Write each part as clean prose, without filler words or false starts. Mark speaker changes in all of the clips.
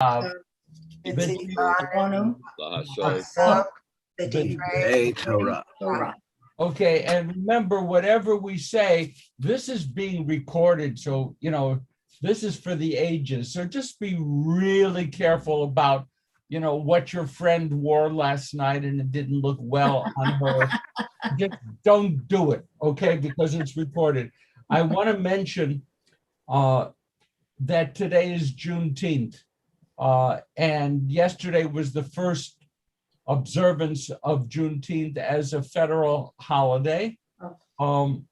Speaker 1: Torah.
Speaker 2: Okay, and remember, whatever we say, this is being recorded, so, this is for the ages. So just be really careful about, what your friend wore last night and it didn't look well on her. Just don't do it, okay, because it's recorded. I want to mention that today is Juneteenth, and yesterday was the first observance of Juneteenth as a federal holiday. And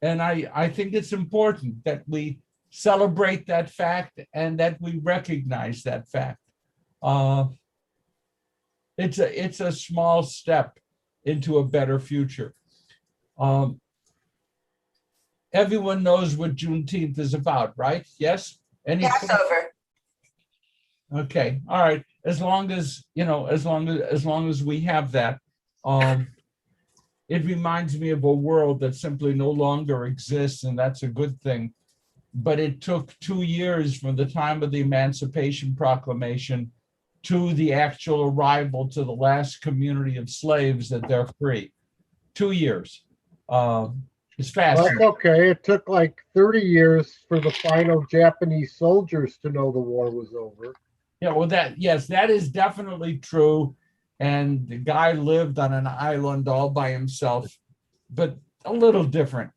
Speaker 2: I think it's important that we celebrate that fact and that we recognize that fact. It's a small step into a better future. Everyone knows what Juneteenth is about, right? Yes?
Speaker 1: Passover.
Speaker 2: Okay, all right. As long as we have that, it reminds me of a world that simply no longer exists, and that's a good thing. But it took 2 years from the time of the Emancipation Proclamation to the actual arrival to the last community of slaves that they're free. 2 years. It's fast.
Speaker 3: That's okay. It took like 30 years for the final Japanese soldiers to know the war was over.
Speaker 2: Yeah, well, that is definitely true. And the guy lived on an island all by himself, but a little different.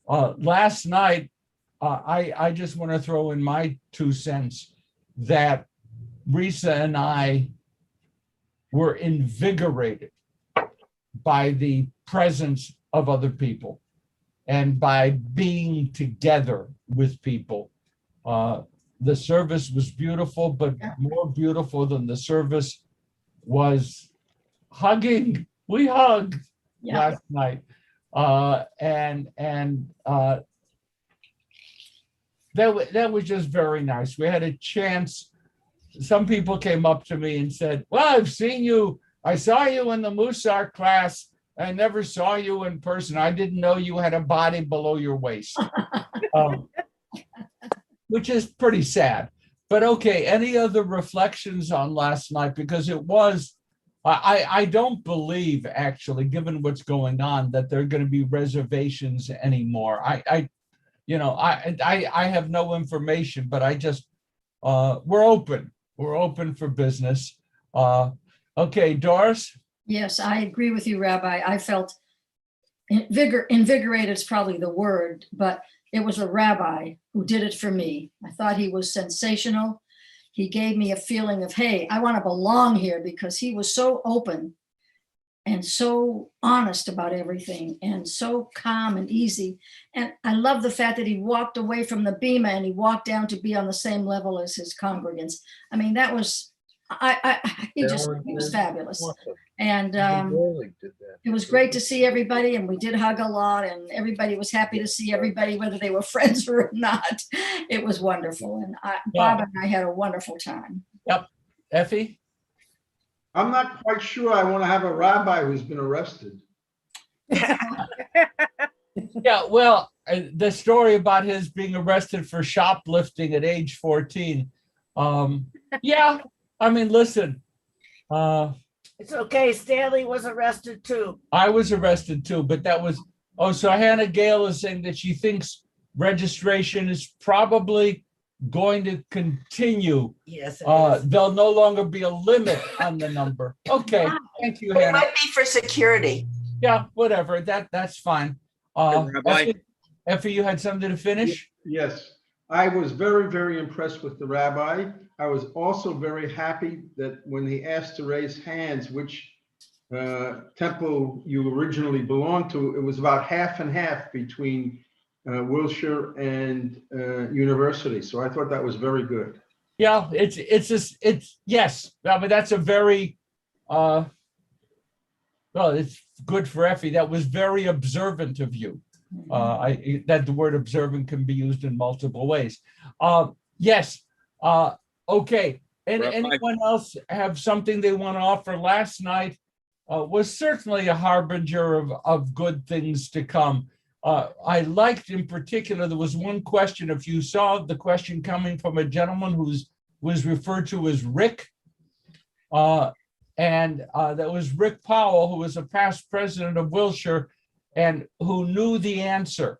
Speaker 2: Last night, I just want to throw in my 2 cents that Risa and I were invigorated by the presence of other people and by being together with people. The service was beautiful, but more beautiful than the service was hugging. We hugged last night. That was just very nice. We had a chance. Some people came up to me and said, well, I saw you in the Musar class. I never saw you in person. I didn't know you had a body below your waist. Which is pretty sad. But okay, any other reflections on last night? Because it was, I don't believe, actually, given what's going on, that there are going to be reservations anymore. I have no information, but I just, we're open. We're open for business. Okay, Doris?
Speaker 4: Yes, I agree with you, Rabbi. I felt invigorated is probably the word, but it was a rabbi who did it for me. I thought he was sensational. He gave me a feeling of, hey, I want to belong here, because he was so open and so honest about everything and so calm and easy. And I love the fact that he walked away from the bima and he walked down to be on the same level as his congregants. I mean, that was, he was fabulous. And it was great to see everybody, and we did hug a lot, and everybody was happy to see everybody, whether they were friends or not. It was wonderful. And Bob and I had a wonderful time.
Speaker 2: Yep. Effie?
Speaker 5: I'm not quite sure I want to have a rabbi who's been arrested.
Speaker 2: Yeah, well, the story about his being arrested for shoplifting at age 14. Yeah, I mean, listen.
Speaker 1: It's okay. Stanley was arrested too.
Speaker 2: I was arrested too, but that was, so Hannah Gale is saying that she thinks registration is probably going to continue.
Speaker 1: Yes.
Speaker 2: There'll no longer be a limit on the number. Okay, thank you, Hannah.
Speaker 1: It might be for security.
Speaker 2: Yeah, whatever, that's fine. Effie, you had something to finish?
Speaker 5: Yes, I was very, very impressed with the rabbi. I was also very happy that when he asked to raise hands, which temple you originally belonged to, it was about half and half between Wilshire and University. So I thought that was very good.
Speaker 2: Yeah, it's yes. I mean, that's a very, well, it's good for Effie. That was very observant of you. That the word observant can be used in multiple ways. Yes. Okay. And anyone else have something they want to offer? Last night was certainly a harbinger of good things to come. I liked in particular, there was one question, if you saw the question coming from a gentleman whose was referred to as Rick. And that was Rick Powell, who was a past president of Wilshire and who knew the answer.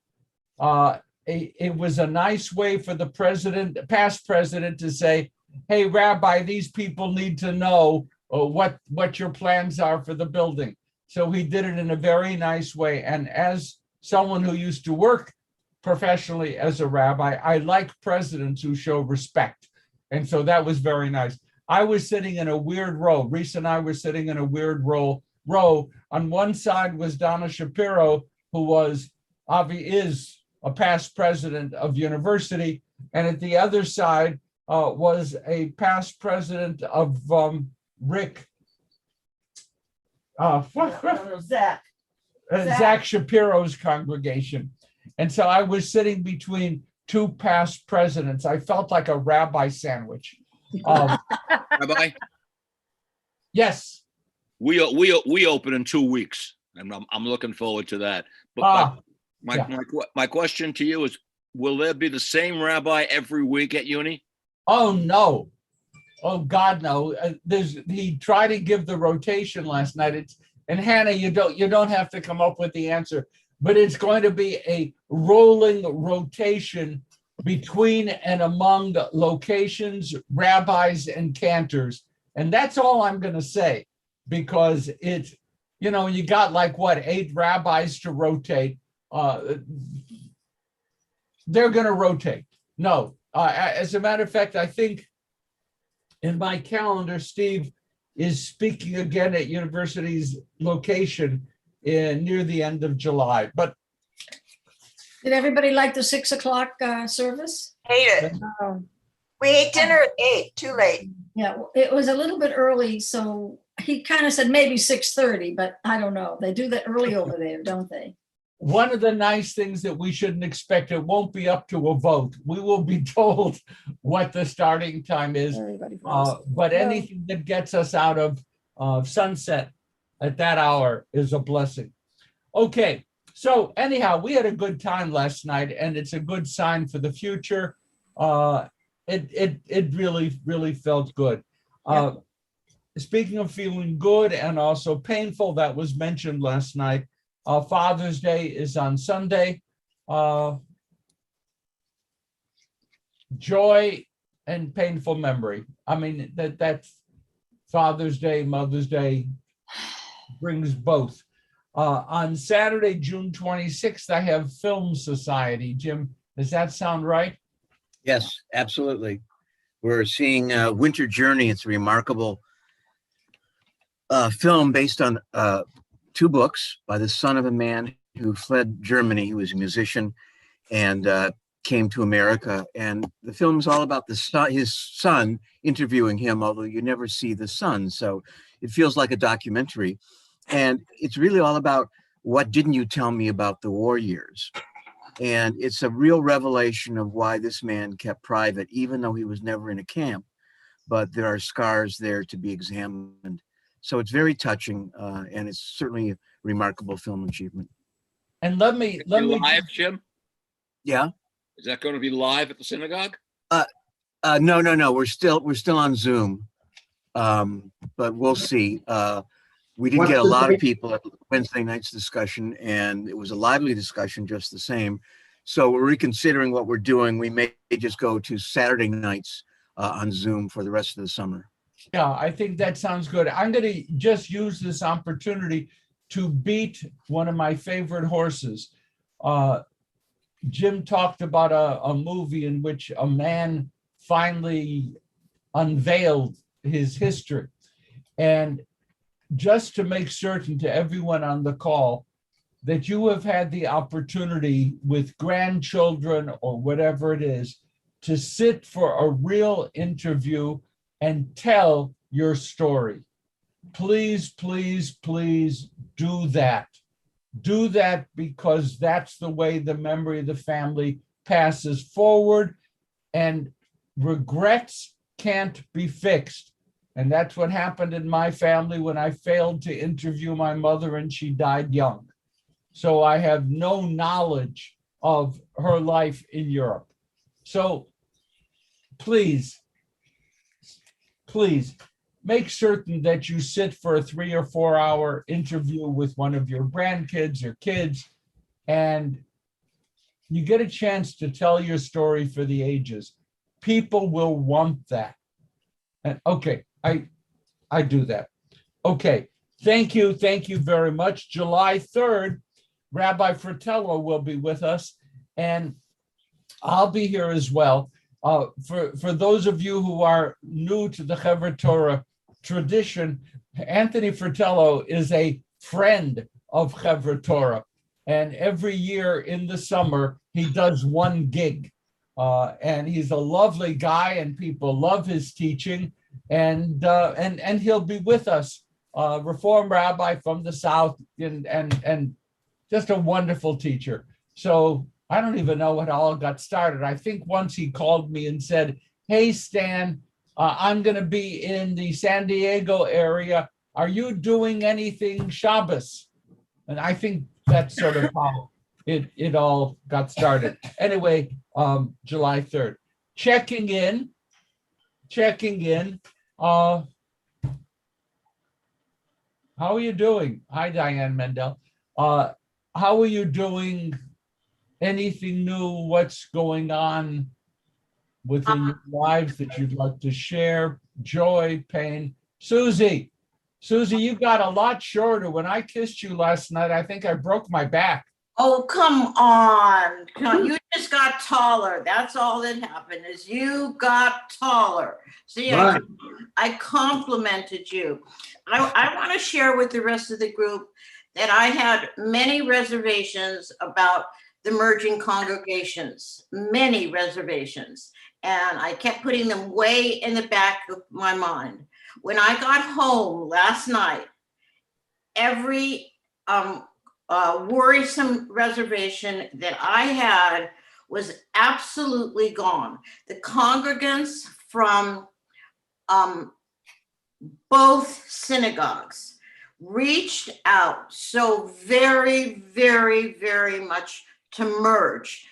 Speaker 2: It was a nice way for the past president to say, hey, Rabbi, these people need to know what your plans are for the building. So he did it in a very nice way. And as someone who used to work professionally as a rabbi, I like presidents who show respect. And so that was very nice. I was sitting in a weird row. Reese and I were sitting in a weird row. On one side was Donna Shapiro, who is a past president of university. And at the other side was a past president of Rick. Zach Shapiro's congregation. And so I was sitting between two past presidents. I felt like a rabbi sandwich.
Speaker 6: Rabbi,
Speaker 2: Yes.
Speaker 6: we open in 2 weeks, and I'm looking forward to that. But my question to you is, will there be the same rabbi every week at uni?
Speaker 2: Oh, no. Oh, God, no. He tried to give the rotation last night. And Hannah, you don't have to come up with the answer, but it's going to be a rolling rotation between and among locations, rabbis, and cantors. And that's all I'm going to say, because it's, you got 8 rabbis to rotate. They're going to rotate. No, as a matter of fact, I think in my calendar, Steve is speaking again at university's location near the end of July. But
Speaker 4: Did everybody like the 6 o'clock service?
Speaker 7: Hate it.
Speaker 4: Oh,
Speaker 7: We ate dinner at 8, too late.
Speaker 4: yeah, it was a little bit early, so he kind of said maybe 6:30, but I don't know. They do that early over there, don't they?
Speaker 2: one of the nice things that we shouldn't expect, it won't be up to a vote. We will be told what the starting time is.
Speaker 4: Everybody votes.
Speaker 2: But anything that gets us out of sunset at that hour is a blessing. Okay, so anyhow, we had a good time last night, and it's a good sign for the future. It really felt good. Speaking of feeling good and also painful, that was mentioned last night. Father's Day is on Sunday. Joy and painful memory. I mean, that's Father's Day, Mother's Day brings both. On Saturday, June 26th, I have Film Society. Jim, does that sound right?
Speaker 8: Yes, absolutely. We're seeing Winter Journey. It's a remarkable film based on 2 books by the son of a man who fled Germany. He was a musician and came to America. And the film is all about his son interviewing him, although you never see the son. So it feels like a documentary. And it's really all about what didn't you tell me about the war years? And it's a real revelation of why this man kept private, even though he was never in a camp. But there are scars there to be examined. So it's very touching, and it's certainly a remarkable film achievement.
Speaker 2: And let me
Speaker 6: live, Jim?
Speaker 8: Yeah.
Speaker 6: Is that going to be live at the synagogue?
Speaker 8: No. We're still on Zoom, but we'll see. We did get a lot of people at Wednesday night's discussion, and it was a lively discussion just the same. So we're reconsidering what we're doing. We may just go to Saturday nights on Zoom for the rest of the summer.
Speaker 2: Yeah, I think that sounds good. I'm going to just use this opportunity to beat one of my favorite horses. Jim talked about a movie in which a man finally unveiled his history. And just to make certain to everyone on the call that you have had the opportunity with grandchildren or whatever it is to sit for a real interview and tell your story. Please, please, please do that. Do that, because that's the way the memory of the family passes forward, and regrets can't be fixed. And that's what happened in my family when I failed to interview my mother and she died young. So I have no knowledge of her life in Europe. So please please make certain that you sit for a 3 or 4 hour interview with one of your grandkids or kids, and you get a chance to tell your story for the ages. People will want that. And okay, I do that. Okay, thank you very much. July 3rd, Rabbi Fratello will be with us, and I'll be here as well. For those of you who are new to the Chevra Torah tradition, Anthony Fratello is a friend of Chevra Torah, and every year in the summer he does one gig, and he's a lovely guy, and people love his teaching, and he'll be with us, Reform rabbi from the South, and just a wonderful teacher. So I don't even know what all got started. I think once he called me and said, "Hey, Stan, I'm going to be in the San Diego area. Are you doing anything Shabbos?" And I think that's sort of how it all got started. Anyway, July 3rd. Checking in. How are you doing? Hi, Diane Mendel. How are you doing? Anything new? What's going on within your lives that you'd like to share? Joy, pain? Susie, you got a lot shorter. When I kissed you last night, I think I broke my back.
Speaker 7: Oh, come on. You just got taller. That's all that happened is you got taller. See,
Speaker 5: Right.
Speaker 7: I complimented you. I want to share with the rest of the group that I had many reservations about the merging congregations, many reservations. And I kept putting them way in the back of my mind. When I got home last night, every worrisome reservation that I had was absolutely gone. The congregants from both synagogues reached out so very, very, very much to merge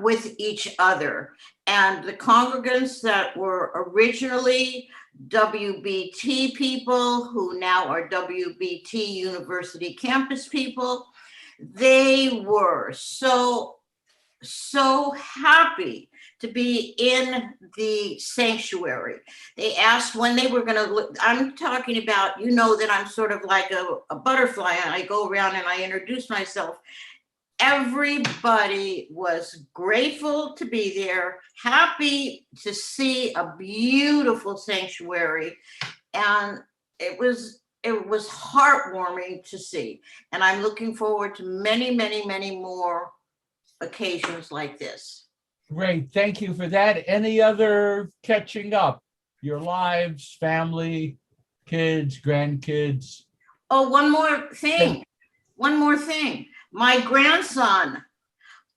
Speaker 7: with each other. And the congregants that were originally WBT people, who now are WBT University campus people, they were so happy to be in the sanctuary. They asked when they were going to look. I'm talking about, you know, that I'm sort of like a butterfly, and I go around and I introduce myself. Everybody was grateful to be there, happy to see a beautiful sanctuary, and it was heartwarming to see. And I'm looking forward to many, many, many more occasions like this.
Speaker 2: Great, thank you for that. Any other catching up? Your lives, family, kids, grandkids?
Speaker 7: Oh, one more thing. My grandson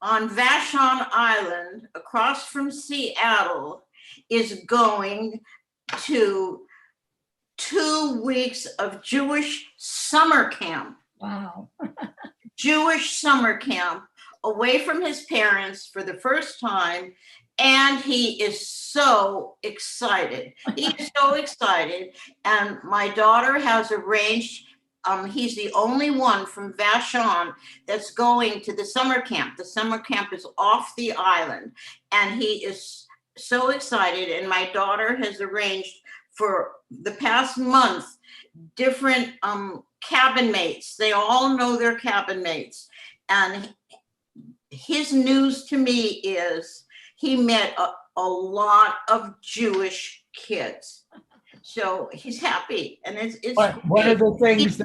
Speaker 7: on Vashon Island, across from Seattle, is going to 2 weeks of Jewish summer camp.
Speaker 4: Wow.
Speaker 7: Jewish summer camp, away from his parents for the first time. And he is so excited. He is so excited. And my daughter has arranged, he's the only one from Vashon that's going to the summer camp. The summer camp is off the island. And he is so excited. And my daughter has arranged for the past month different cabin mates. They all know their cabin mates. And his news to me is he met a lot of Jewish kids. So he's happy. And it's
Speaker 2: One of the things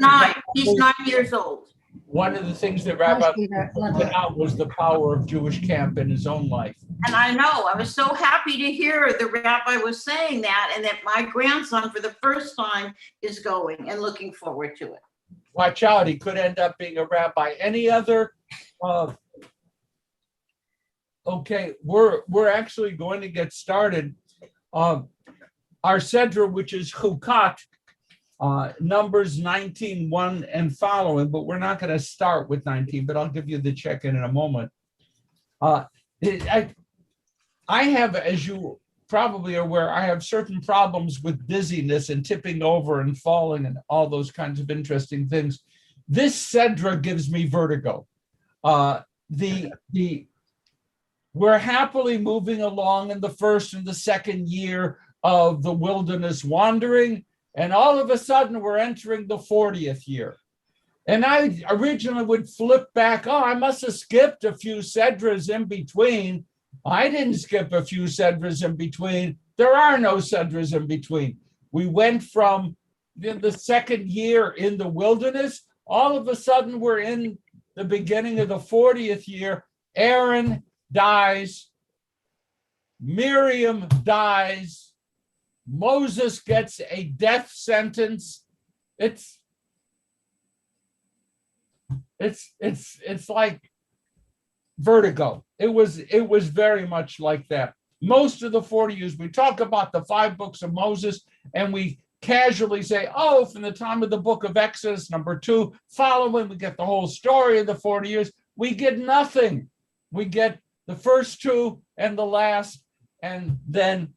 Speaker 7: he's 9 years old.
Speaker 2: One of the things that Rabbi pointed out was the power of Jewish camp in his own life.
Speaker 7: And I know, I was so happy to hear the rabbi was saying that, and that my grandson for the first time is going and looking forward to it.
Speaker 2: Watch out, he could end up being a rabbi. Any other? Okay, we're actually going to get started. Our Sedra, which is Chukat, numbers 19, 1 and following, but we're not going to start with 19, but I'll give you the check-in a moment. I have, as you probably are aware, I have certain problems with dizziness and tipping over and falling and all those kinds of interesting things. This Cedra gives me vertigo. We're happily moving along in the first and the second year of the wilderness wandering, and all of a sudden we're entering the 40th year. And I originally would flip back, oh, I must have skipped a few Cedras in between. I didn't skip a few Cedras in between. There are no Cedras in between. We went from the second year in the wilderness, all of a sudden we're in the beginning of the 40th year. Aaron dies, Miriam dies, Moses gets a death sentence. It's like vertigo. It was very much like that. Most of the 40 years, we talk about the 5 books of Moses, and we casually say, oh, from the time of the book of Exodus, number 2, following, we get the whole story of the 40 years. We get nothing. We get the first 2 and the last, and then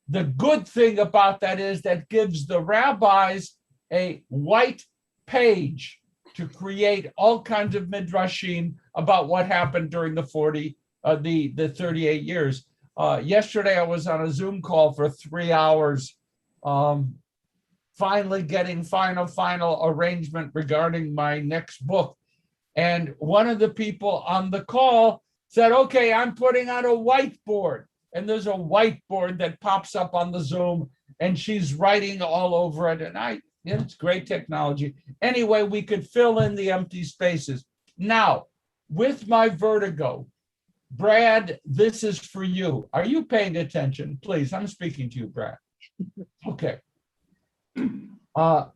Speaker 2: the good thing about that is that gives the rabbis a white page to create all kinds of midrashim about what happened during the 38 years. Yesterday, I was on a Zoom call for 3 hours, finally getting final arrangement regarding my next book. And one of the people on the call said, okay, I'm putting on a whiteboard. And there's a whiteboard that pops up on the Zoom, and she's writing all over it. And it's great technology. Anyway, we could fill in the empty spaces. Now, with my vertigo, Brad, this is for you. Are you paying attention? Please, I'm speaking to you, Brad. Okay. For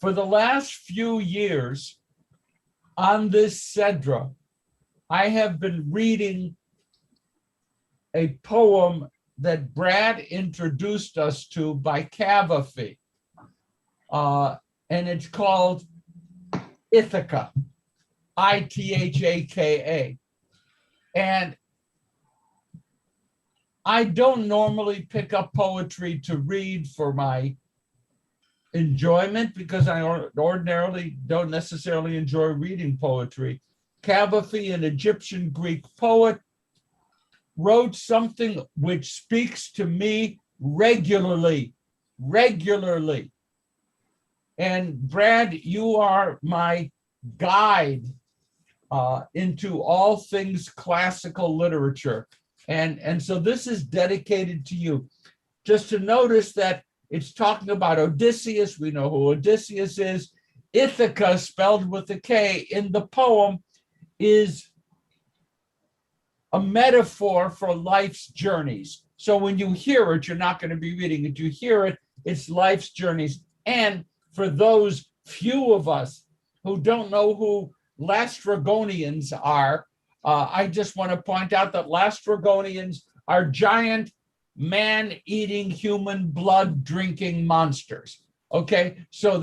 Speaker 2: the last few years on this Cedra, I have been reading a poem that Brad introduced us to by Cavafy, and it's called Ithaca, Ithaka. And I don't normally pick up poetry to read for my enjoyment because I ordinarily don't necessarily enjoy reading poetry. Cavafy, an Egyptian Greek poet, wrote something which speaks to me regularly. And Brad, you are my guide into all things classical literature. And so this is dedicated to you. Just to notice that it's talking about Odysseus. We know who Odysseus is. Ithaca, spelled with a K in the poem, is a metaphor for life's journeys. So when you hear it, you're not going to be reading it. You hear it, it's life's journeys. And for those few of us who don't know who Lastrygonians are, I just want to point out that Lastrygonians are giant man-eating, human blood-drinking monsters. Okay, so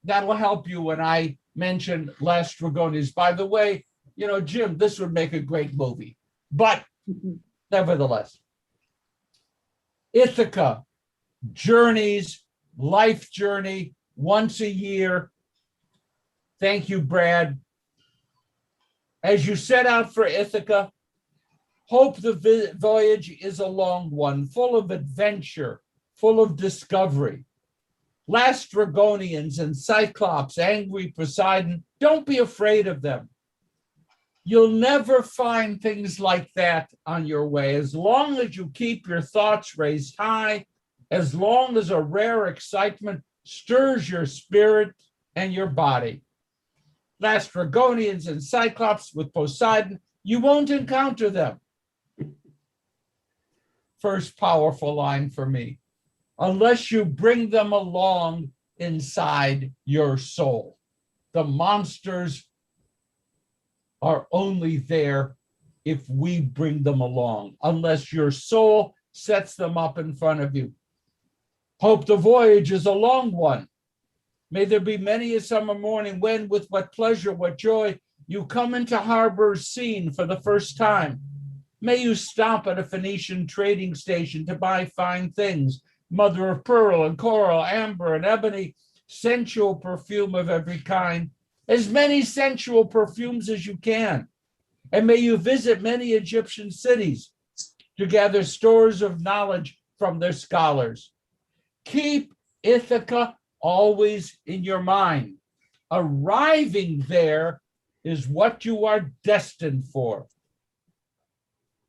Speaker 2: that'll help you when I mention Lastrygonians. By the way, you know, Jim, this would make a great movie. But nevertheless, Ithaca, journeys, life journey, once a year. Thank you, Brad. As you set out for Ithaca, hope the voyage is a long one, full of adventure, full of discovery. Lastrygonians and Cyclops, angry Poseidon, don't be afraid of them. You'll never find things like that on your way. As long as you keep your thoughts raised high, as long as a rare excitement stirs your spirit and your body. Lastrygonians and Cyclops with Poseidon, you won't encounter them. First powerful line for me. Unless you bring them along inside your soul. The monsters are only there if we bring them along, unless your soul sets them up in front of you. Hope the voyage is a long one. May there be many a summer morning when, with what pleasure, what joy, you come into harbor seen for the first time. May you stop at a Phoenician trading station to buy fine things, mother of pearl and coral, amber and ebony, sensual perfume of every kind, as many sensual perfumes as you can. And may you visit many Egyptian cities to gather stores of knowledge from their scholars. Keep Ithaca always in your mind. Arriving there is what you are destined for.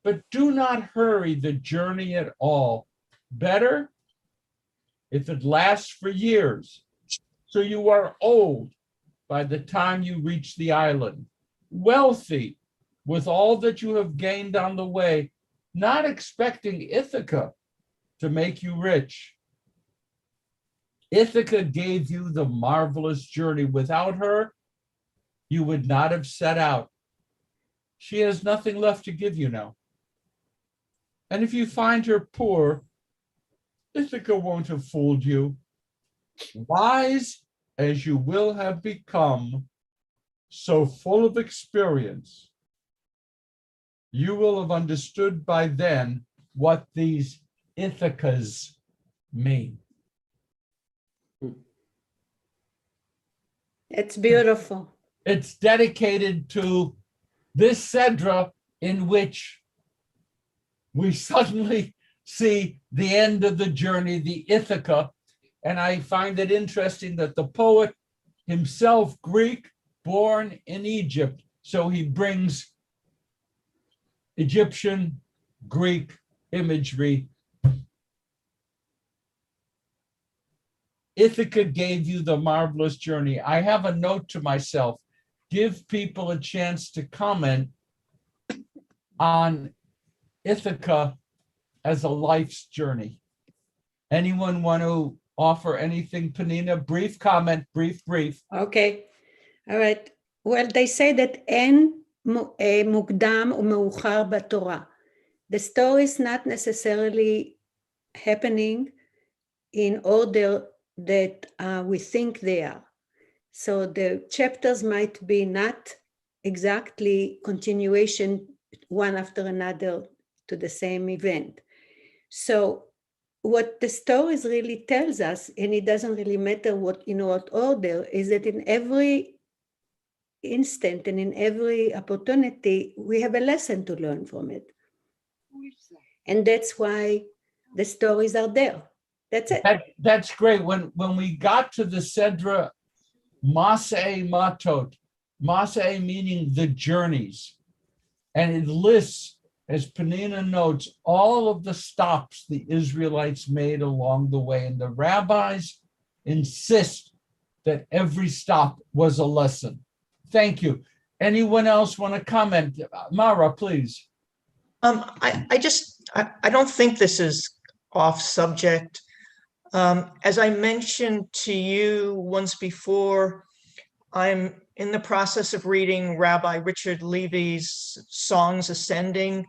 Speaker 2: But do not hurry the journey at all. Better if it lasts for years, so you are old by the time you reach the island, wealthy with all that you have gained on the way, not expecting Ithaca to make you rich. Ithaca gave you the marvelous journey. Without her, you would not have set out. She has nothing left to give you now. And if you find her poor, Ithaca won't have fooled you. Wise as you will have become, so full of experience, you will have understood by then what these Ithacas mean.
Speaker 9: It's beautiful.
Speaker 2: It's dedicated to this Cedra in which we suddenly see the end of the journey, the Ithaca. And I find it interesting that the poet himself, Greek, born in Egypt, so he brings Egyptian, Greek imagery. Ithaca gave you the marvelous journey. I have a note to myself. Give people a chance to comment on Ithaca as a life's journey. Anyone want to offer anything, Penina? Brief comment, brief.
Speaker 9: Okay. All right. Well, they say that אין מוקדם ומאוחר בתורה. The story is not necessarily happening in order that we think they are. So the chapters might be not exactly continuation one after another to the same event. So what the stories really tells us, and it doesn't really matter what in what order, is that in every instant and in every opportunity, we have a lesson to learn from it. And that's why the stories are there. That's it.
Speaker 2: That's great. When we got to the Cedra Maseh Matot, Maseh meaning the journeys, and it lists, as Penina notes, all of the stops the Israelites made along the way. And the rabbis insist that every stop was a lesson. Thank you. Anyone else want to comment? Mara, please.
Speaker 10: I don't think this is off subject. As I mentioned to you once before, I'm in the process of reading Rabbi Richard Levy's Songs Ascending,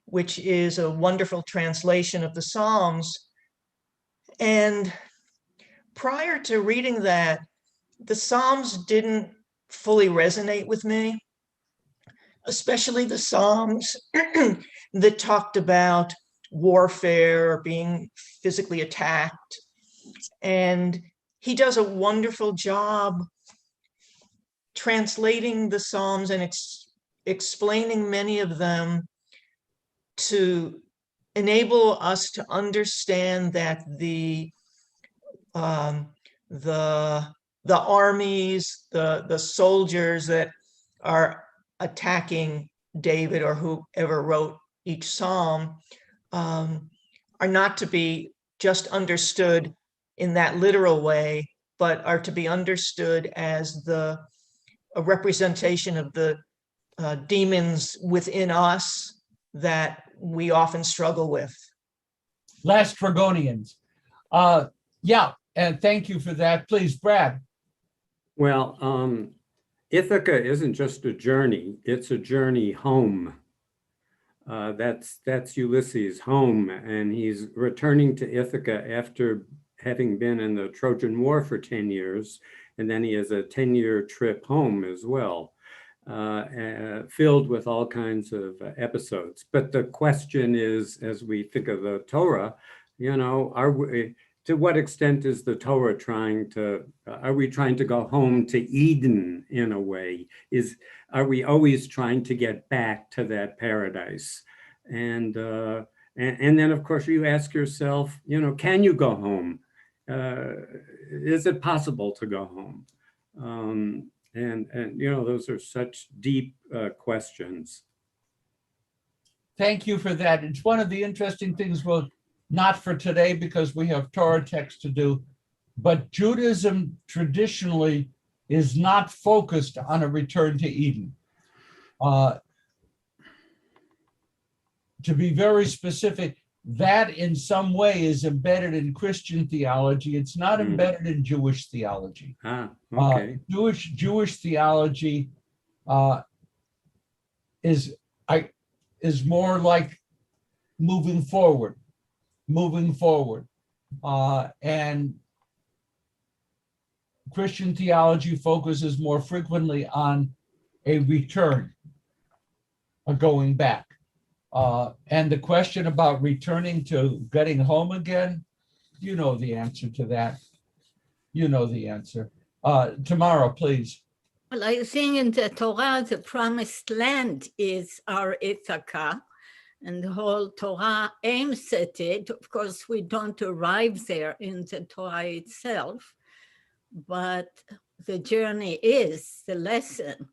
Speaker 10: which is a wonderful translation of the Psalms. And prior to reading that, the Psalms didn't fully resonate with me, especially the Psalms that talked about warfare, being physically attacked. And he does a wonderful job translating the Psalms and explaining many of them to enable us to understand that the armies, the soldiers that are attacking David or whoever wrote each psalm are not to be just understood in that literal way, but are to be understood as a representation of the demons within us that we often struggle with.
Speaker 2: Last Dragonians. Yeah, and thank you for that. Please, Brad.
Speaker 11: Well, Ithaca isn't just a journey, it's a journey home. That's Ulysses' home, and he's returning to Ithaca after having been in the Trojan War for 10 years, and then he has a 10-year trip home as well. filled with all kinds of episodes. But the question is, as we think of the Torah, are we, to what extent is the Torah are we trying to go home to Eden in a way? Are we always trying to get back to that paradise? And then, of course, you ask yourself, can you go home? Is it possible to go home? And those are such deep questions.
Speaker 2: Thank you for that. It's one of the interesting things, well, not for today because we have Torah text to do, but Judaism traditionally is not focused on a return to Eden. To be very specific, that in some way is embedded in Christian theology. It's not embedded in Jewish theology.
Speaker 11: Okay.
Speaker 2: Jewish theology is more like moving forward, and Christian theology focuses more frequently on a return, a going back. And the question about returning to getting home again, you know the answer to that. You know the answer. Tamara, please.
Speaker 12: Well, I think in the Torah, the promised land is our Ithaca, and the whole Torah aims at it. Of course, we don't arrive there in the Torah itself, but the journey is the lesson.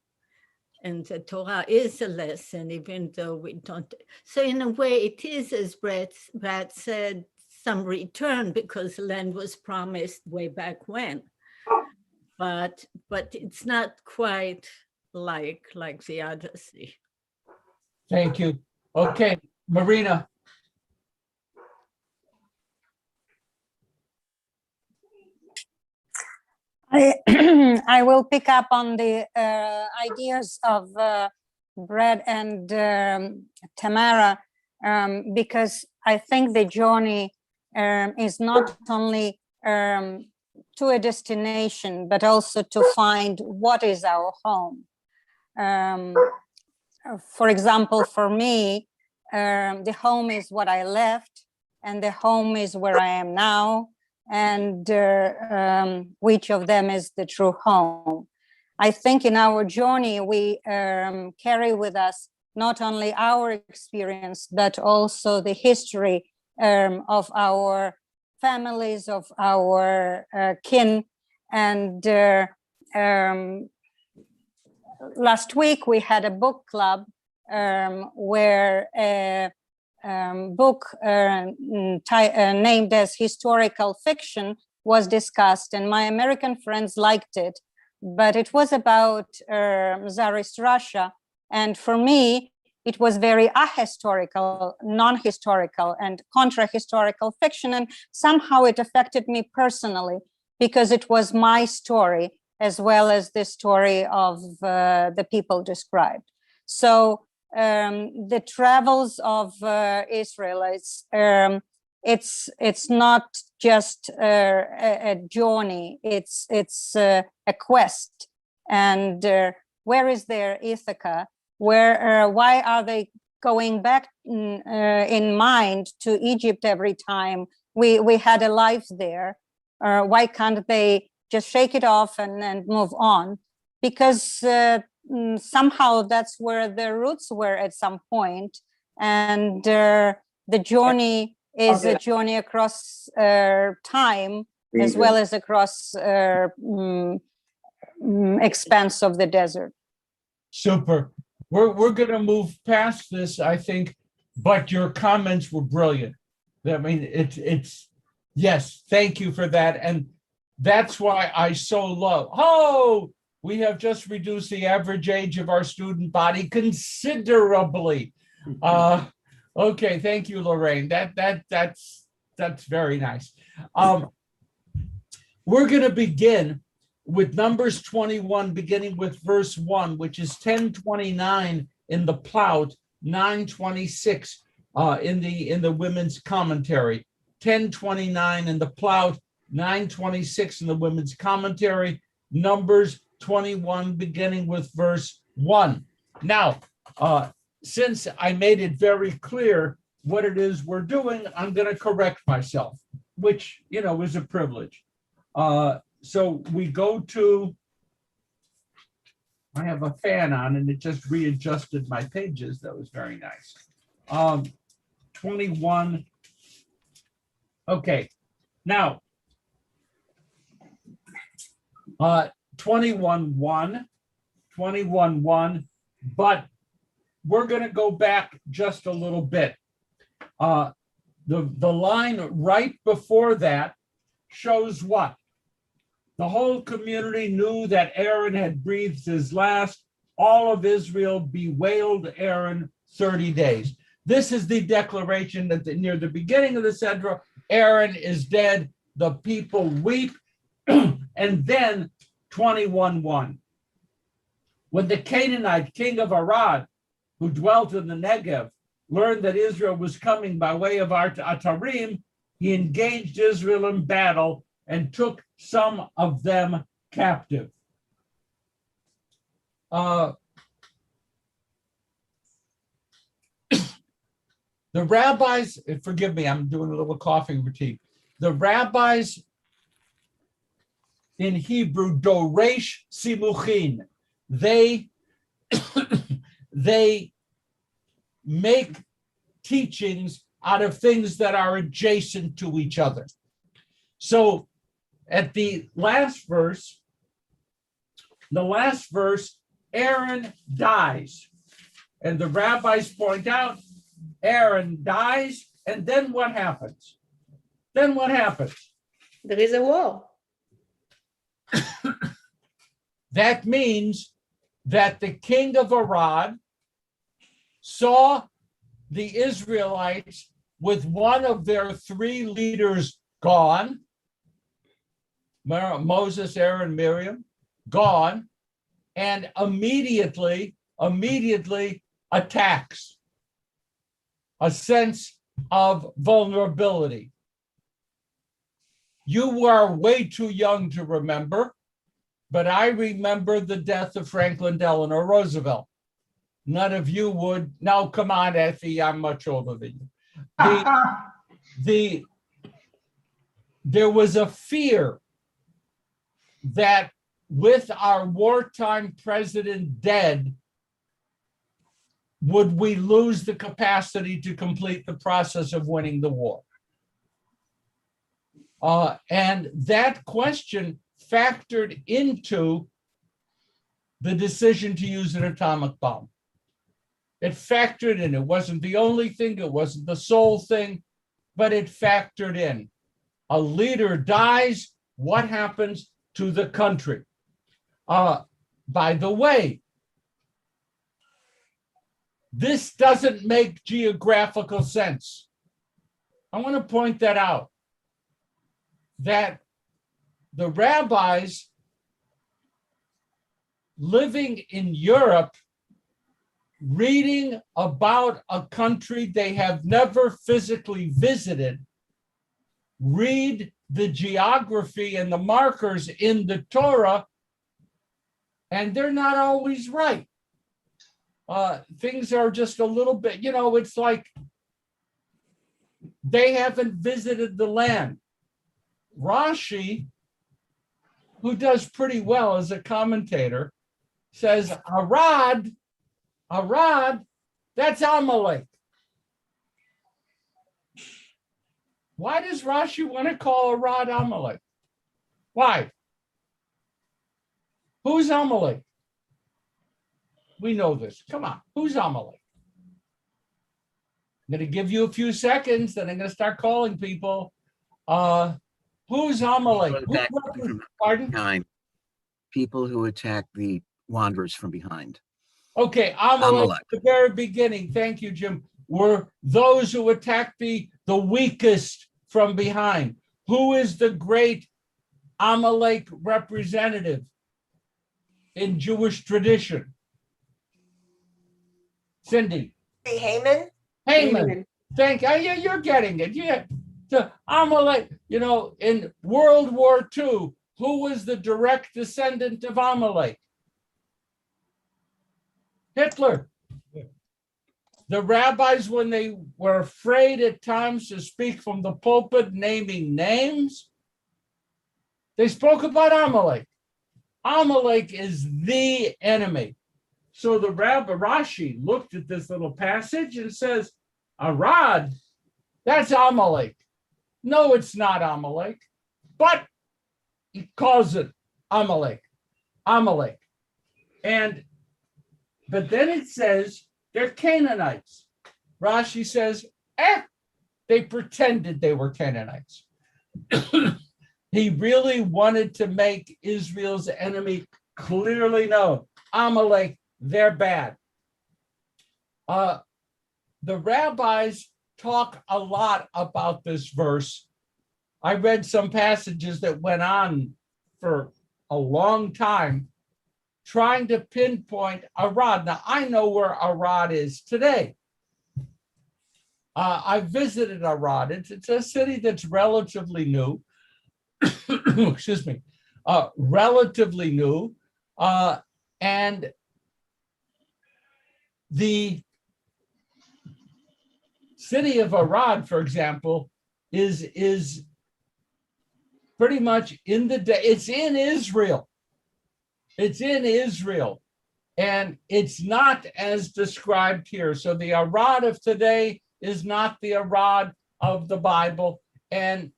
Speaker 12: And the Torah is a lesson, even though we don't. So in a way, it is, as Brad said, some return because the land was promised way back when. But it's not quite like the Odyssey.
Speaker 2: Thank you. Okay, Marina.
Speaker 13: I will pick up on the ideas of Brad and Tamara, because I think the journey is not only to a destination, but also to find what is our home. For example, for me, the home is what I left, and the home is where I am now. And which of them is the true home? I think in our journey, we carry with us not only our experience, but also the history of our families, of our kin. And last week we had a book club where book named as historical fiction was discussed, and my American friends liked it, but it was about Tsarist Russia, and for me it was very ahistorical, non-historical, and contra-historical fiction, and somehow it affected me personally because it was my story as well as the story of the people described. So the travels of Israelites, it's not just a journey, it's a quest. And where is their Ithaca? Why are they going back in mind to Egypt every time we had a life there? Why can't they just shake it off and move on? Because somehow that's where the roots were at some point, and the journey is a journey across time as well as across expanse of the desert.
Speaker 2: Super. We're going to move past this, I think, but your comments were brilliant. I mean, it's yes, thank you for that, and that's why I so love. We have just reduced the average age of our student body considerably. Okay, thank you, Lorraine. That's very nice. We're going to begin with Numbers 21, beginning with verse 1, which is 1029 in the Plout, 926 in the Women's Commentary. 1029 in the Plout, 926 in the Women's Commentary. Numbers 21, beginning with verse 1. Now, since I made it very clear what it is we're doing, I'm going to correct myself, which, is a privilege. So we go to, I have a fan on and it just readjusted my pages. That was very nice. 21. Okay. Now, 21:1, but we're going to go back just a little bit. The line right before that shows what? The whole community knew that Aaron had breathed his last. All of Israel bewailed Aaron 30 days. This is the declaration that near the beginning of the Sedra, Aaron is dead. The people weep. And then 21:1. When the Canaanite king of Arad, who dwelt in the Negev, learned that Israel was coming by way of Atarim, he engaged Israel in battle and took some of them captive. The rabbis, forgive me, I'm doing a little coughing routine. The rabbis in Hebrew, Doresh Simuchin, they make teachings out of things that are adjacent to each other. So at the last verse, Aaron dies. And the rabbis point out, Aaron dies, and then what happens? Then what happens?
Speaker 9: There is a war.
Speaker 2: That means that the king of Arad saw the Israelites with one of their 3 leaders gone, Moses, Aaron, Miriam, gone, and immediately attacks. A sense of vulnerability. You are way too young to remember, but I remember the death of Franklin Delano Roosevelt. None of you would. Now, come on, Effie, I'm much older than you. There was a fear that with our wartime president dead, would we lose the capacity to complete the process of winning the war? And that question factored into the decision to use an atomic bomb. It factored in. It wasn't the only thing. It wasn't the sole thing, but it factored in. A leader dies. What happens to the country? By the way, this doesn't make geographical sense. I want to point that out, that the rabbis living in Europe, reading about a country they have never physically visited, read the geography and the markers in the Torah, and they're not always right. Things are just a little bit, it's like they haven't visited the land. Rashi, who does pretty well as a commentator, says Arad, that's Amalek. Why does Rashi want to call Arad Amalek? Why? Who's Amalek? We know this. Come on. Who's Amalek? I'm going to give you a few seconds, then I'm going to start calling people. Who's Amalek? Pardon?
Speaker 8: Behind. People who attack the wanderers from behind.
Speaker 2: Okay, Amalek, at the very beginning, thank you, Jim, were those who attacked the weakest from behind. Who is the great Amalek representative in Jewish tradition? Cindy.
Speaker 14: Haman.
Speaker 2: Haman. Thank you. Yeah, you're getting it. Yeah. The Amalek, in World War II, who was the direct descendant of Amalek? Hitler. The rabbis, when they were afraid at times to speak from the pulpit naming names, they spoke about Amalek. Amalek is the enemy. So the Rabbi Rashi looked at this little passage and says, Arad, that's Amalek. No, it's not Amalek, but he calls it Amalek. Amalek. But then it says they're Canaanites. Rashi says, they pretended they were Canaanites. He really wanted to make Israel's enemy clearly known. Amalek, they're bad. The rabbis talk a lot about this verse. I read some passages that went on for a long time trying to pinpoint Arad. Now, I know where Arad is today. I visited Arad. It's a city that's relatively new. Excuse me. Relatively new. And the city of Arad, for example, is pretty much in the day. It's in Israel. It's in Israel. And it's not as described here. So the Arad of today is not the Arad of the Bible. And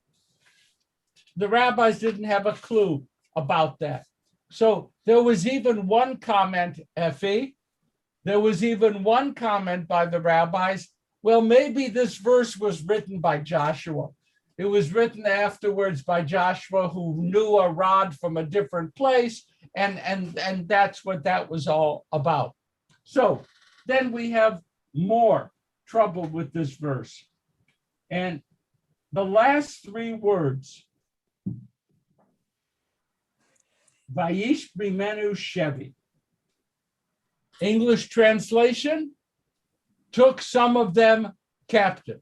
Speaker 2: the rabbis didn't have a clue about that. So there was even one comment, Effie, there was even one comment by the rabbis, well, maybe this verse was written by Joshua. It was written afterwards by Joshua, who knew Arad from a different place, and that's what that was all about. So then we have more trouble with this verse. And the last three words, Vayish Bimenu Shevi. English translation, took some of them captive.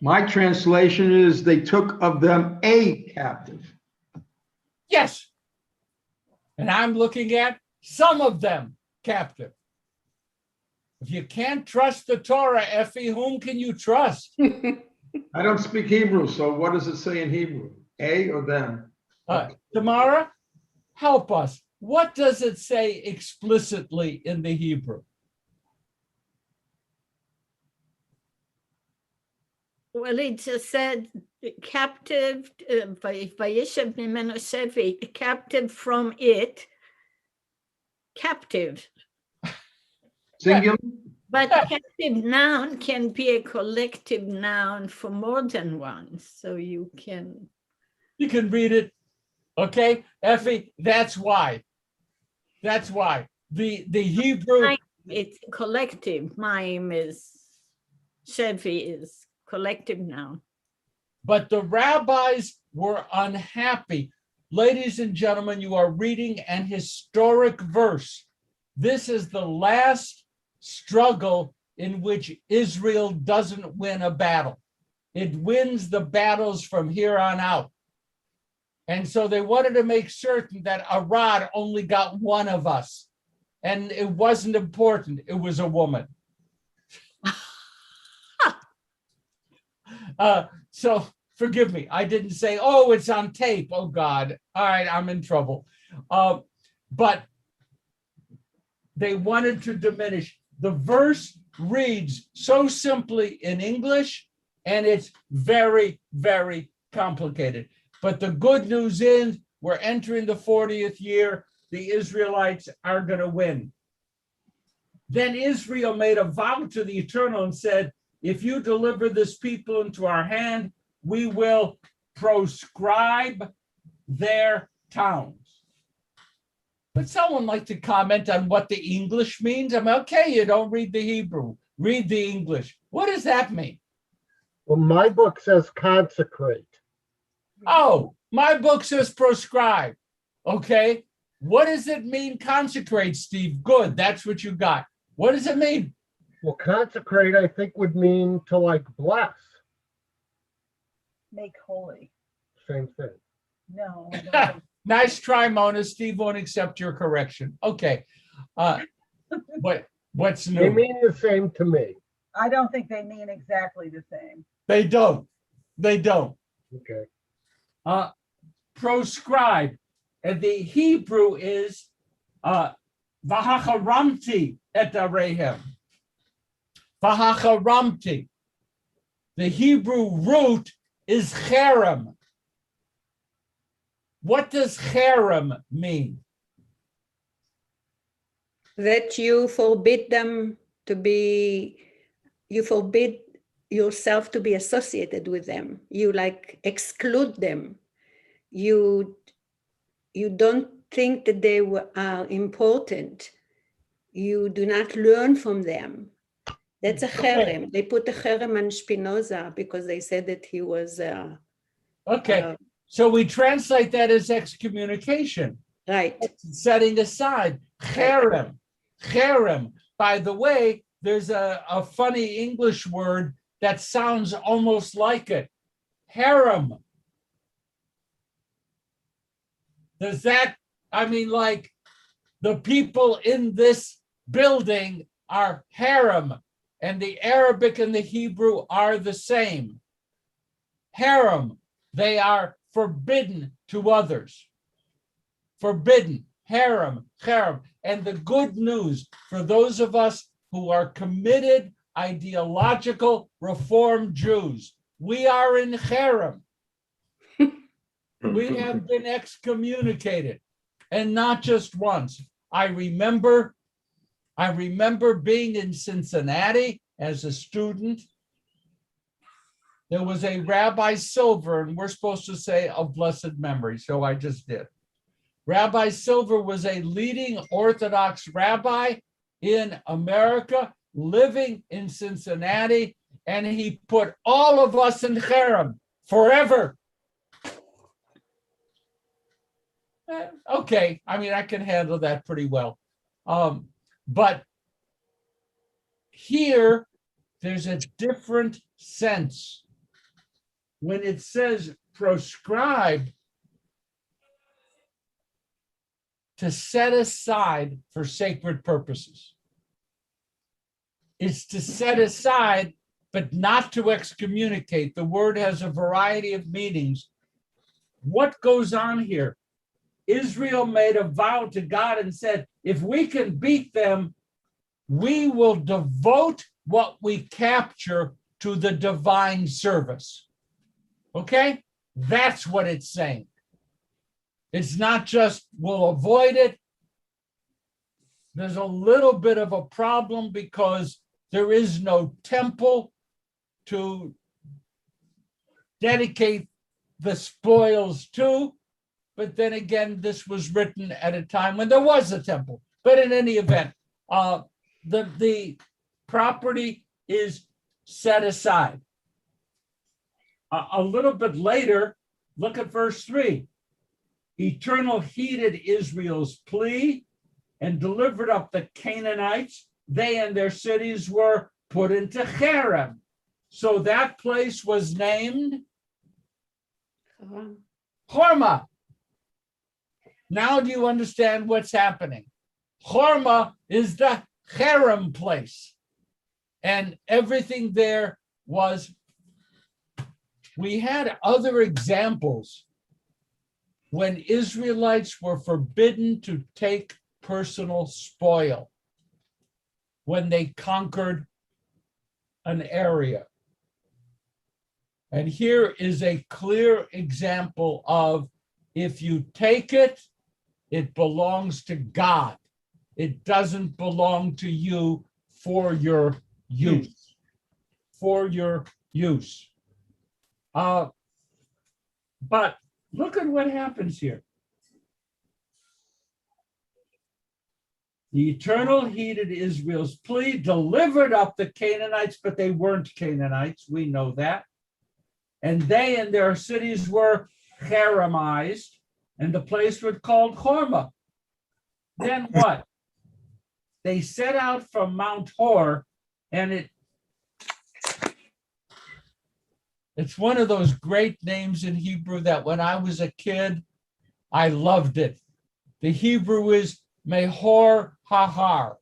Speaker 5: My translation is they took of them a captive.
Speaker 2: Yes. And I'm looking at some of them captive. If you can't trust the Torah, Effie, whom can you trust?
Speaker 5: I don't speak Hebrew, so what does it say in Hebrew? A or them?
Speaker 2: Tamara, help us. What does it say explicitly in the Hebrew?
Speaker 12: Well, it just said captive, Vayishev Mimenu Shevi, captive from it, captive.
Speaker 5: Singular?
Speaker 12: But captive noun can be a collective noun for more than one. So you can
Speaker 2: read it. Okay, Effie, that's why. That's why. The Hebrew.
Speaker 12: It's collective. Mime is, Shevi is collective noun.
Speaker 2: But the rabbis were unhappy. Ladies and gentlemen, you are reading an historic verse. This is the last struggle in which Israel doesn't win a battle. It wins the battles from here on out. And so they wanted to make certain that Arad only got one of us. And it wasn't important. It was a woman. So forgive me. I didn't say, oh, it's on tape. Oh, God. All right, I'm in trouble. But they wanted to diminish. The verse reads so simply in English, and it's very, very complicated. But the good news is we're entering the 40th year. The Israelites are going to win. Then Israel made a vow to the Eternal and said, if you deliver this people into our hand, we will proscribe their towns. Would someone like to comment on what the English means? I'm okay, you don't read the Hebrew. Read the English. What does that mean?
Speaker 3: Well, my book says consecrate.
Speaker 2: Oh, my book says proscribe. Okay. What does it mean, consecrate, Steve? Good. That's what you got. What does it mean?
Speaker 3: Well, consecrate, I think, would mean to like bless.
Speaker 1: Make holy.
Speaker 3: Same thing.
Speaker 1: No.
Speaker 2: Nice try, Mona. Steve won't accept your correction. Okay. What's
Speaker 3: They
Speaker 2: new?
Speaker 3: mean the same to me.
Speaker 14: I don't think they mean exactly the same.
Speaker 2: They don't. They don't.
Speaker 3: Okay.
Speaker 2: Proscribe. And the Hebrew is Vahacharamti et arehem. Vahacharamti. The Hebrew root is cherem. What does cherem mean?
Speaker 9: That you forbid them to be, you forbid yourself to be associated with them. You like exclude them. You don't think that they are important. You do not learn from them. That's a cherem. They put a cherem on Spinoza because they said that he was
Speaker 2: Okay, so we translate that as excommunication.
Speaker 9: Right.
Speaker 2: Setting aside. Cherem. Cherem. By the way, there's a funny English word that sounds almost like it. Harem. Does that, I mean, like the people in this building are harem, and the Arabic and the Hebrew are the same. Harem, they are forbidden to others. Forbidden, harem, harem. And the good news for those of us who are committed ideological Reform Jews, we are in harem. We have been excommunicated, and not just once. I remember being in Cincinnati as a student. There was a Rabbi Silver, and we're supposed to say of blessed memory, so I just did. Rabbi Silver was a leading Orthodox rabbi in America, living in Cincinnati, and he put all of us in cherem forever. Okay, I mean, I can handle that pretty well. But here, there's a different sense. When it says proscribe, to set aside for sacred purposes. It's to set aside, but not to excommunicate. The word has a variety of meanings. What goes on here? Israel made a vow to God and said, if we can beat them, we will devote what we capture to the divine service. Okay? That's what it's saying. It's not just we'll avoid it. There's a little bit of a problem because there is no temple to dedicate the spoils to. But then again, this was written at a time when there was a temple. But in any event, the property is set aside. A little bit later, look at verse 3. Eternal heeded Israel's plea and delivered up the Canaanites. They and their cities were put into cherem. So that place was named Hormah. Now do you understand what's happening? Hormah is the cherem place. And everything there was, we had other examples when Israelites were forbidden to take personal spoil when they conquered an area. And here is a clear example of if you take it, it belongs to God. It doesn't belong to you for your use. For your use. But look at what happens here. The Eternal heeded Israel's plea, delivered up the Canaanites, but they weren't Canaanites. We know that. And they and their cities were cheremized, and the place was called Hormah. Then what? They set out from Mount Hor, and it's one of those great names in Hebrew that when I was a kid, I loved it. The Hebrew is Mehor Hahar.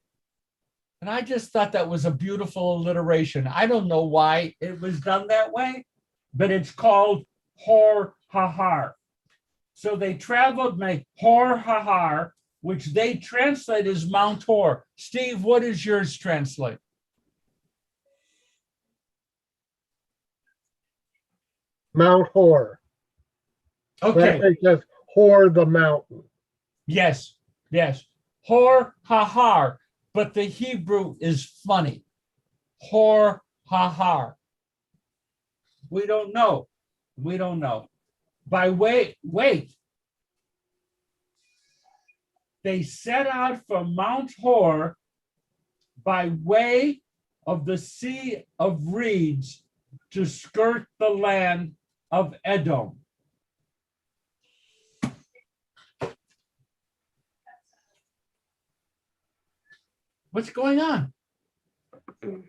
Speaker 2: And I just thought that was a beautiful alliteration. I don't know why it was done that way, but it's called Hor Hahar. So they traveled Mehor Hahar, which they translate as Mount Hor. Steve, what does yours translate?
Speaker 3: Mount Hor.
Speaker 2: Okay.
Speaker 3: That just Hor the mountain.
Speaker 2: Yes, yes. Hor Hahar. But the Hebrew is funny. Hor Hahar. We don't know. We don't know. Wait. They set out from Mount Hor by way of the Sea of Reeds to skirt the land of Edom. What's going on?
Speaker 14: Taking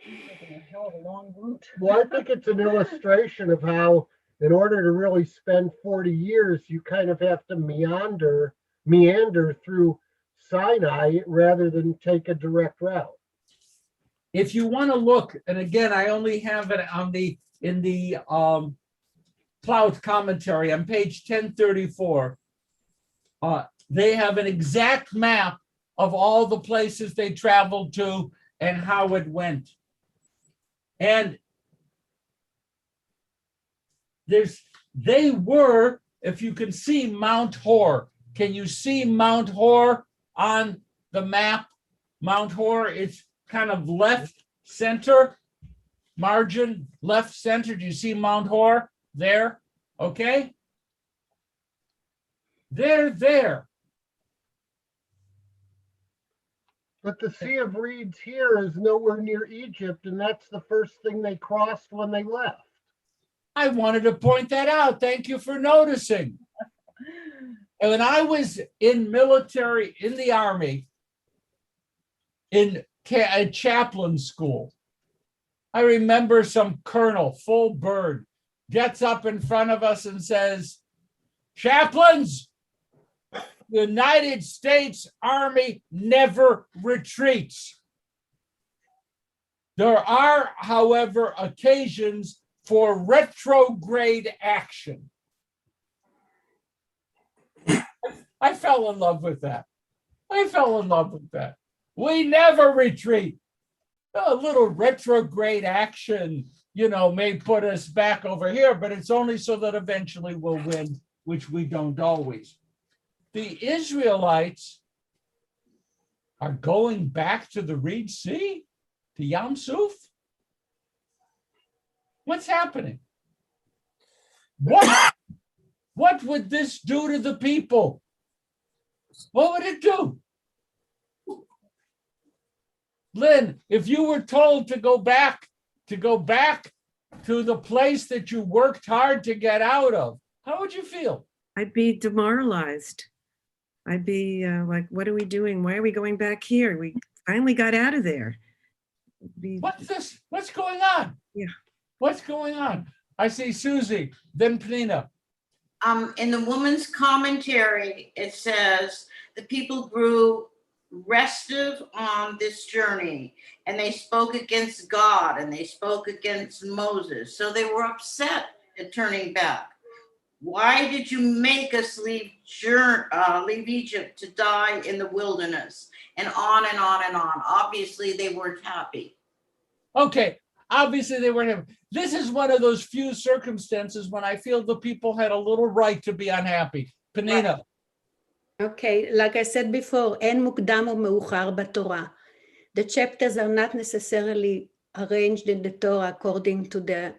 Speaker 14: a hell of a long route.
Speaker 3: Well, I think it's an illustration of how, in order to really spend 40 years, you kind of have to meander through Sinai rather than take a direct route.
Speaker 2: If you want to look, and again, I only have it on in the Plout commentary on page 1034. They have an exact map of all the places they traveled to and how it went. And they were, if you can see Mount Hor, can you see Mount Hor on the map? Mount Hor, it's kind of left center, margin, left center. Do you see Mount Hor there? Okay. They're there.
Speaker 3: But the Sea of Reeds here is nowhere near Egypt, and that's the first thing they crossed when they left.
Speaker 2: I wanted to point that out. Thank you for noticing. And when I was in the Army, in a chaplain school, I remember some colonel, full bird, gets up in front of us and says, "Chaplains, the United States Army never retreats. There are, however, occasions for retrograde action." I fell in love with that. We never retreat. A little retrograde action, may put us back over here, but it's only so that eventually we'll win, which we don't always. The Israelites are going back to the Reed Sea, to Yam Suf. What's happening? What would this do to the people? What would it do? Lynn, if you were told to go back to the place that you worked hard to get out of, how would you feel?
Speaker 15: I'd be demoralized. I'd be like, what are we doing? Why are we going back here? We finally got out of there.
Speaker 2: What's this? What's going on?
Speaker 15: Yeah.
Speaker 2: What's going on? I see Susie, then Pnina.
Speaker 7: In the woman's commentary, it says the people grew restive on this journey, and they spoke against God, and they spoke against Moses. So they were upset at turning back. Why did you make us leave Egypt to die in the wilderness? And on and on and on. Obviously, they weren't happy.
Speaker 2: Okay, obviously they weren't happy. This is one of those few circumstances when I feel the people had a little right to be unhappy. Pnina.
Speaker 9: Okay, like I said before, אין מוקדם ומאוחר בתורה. The chapters are not necessarily arranged in the Torah according to the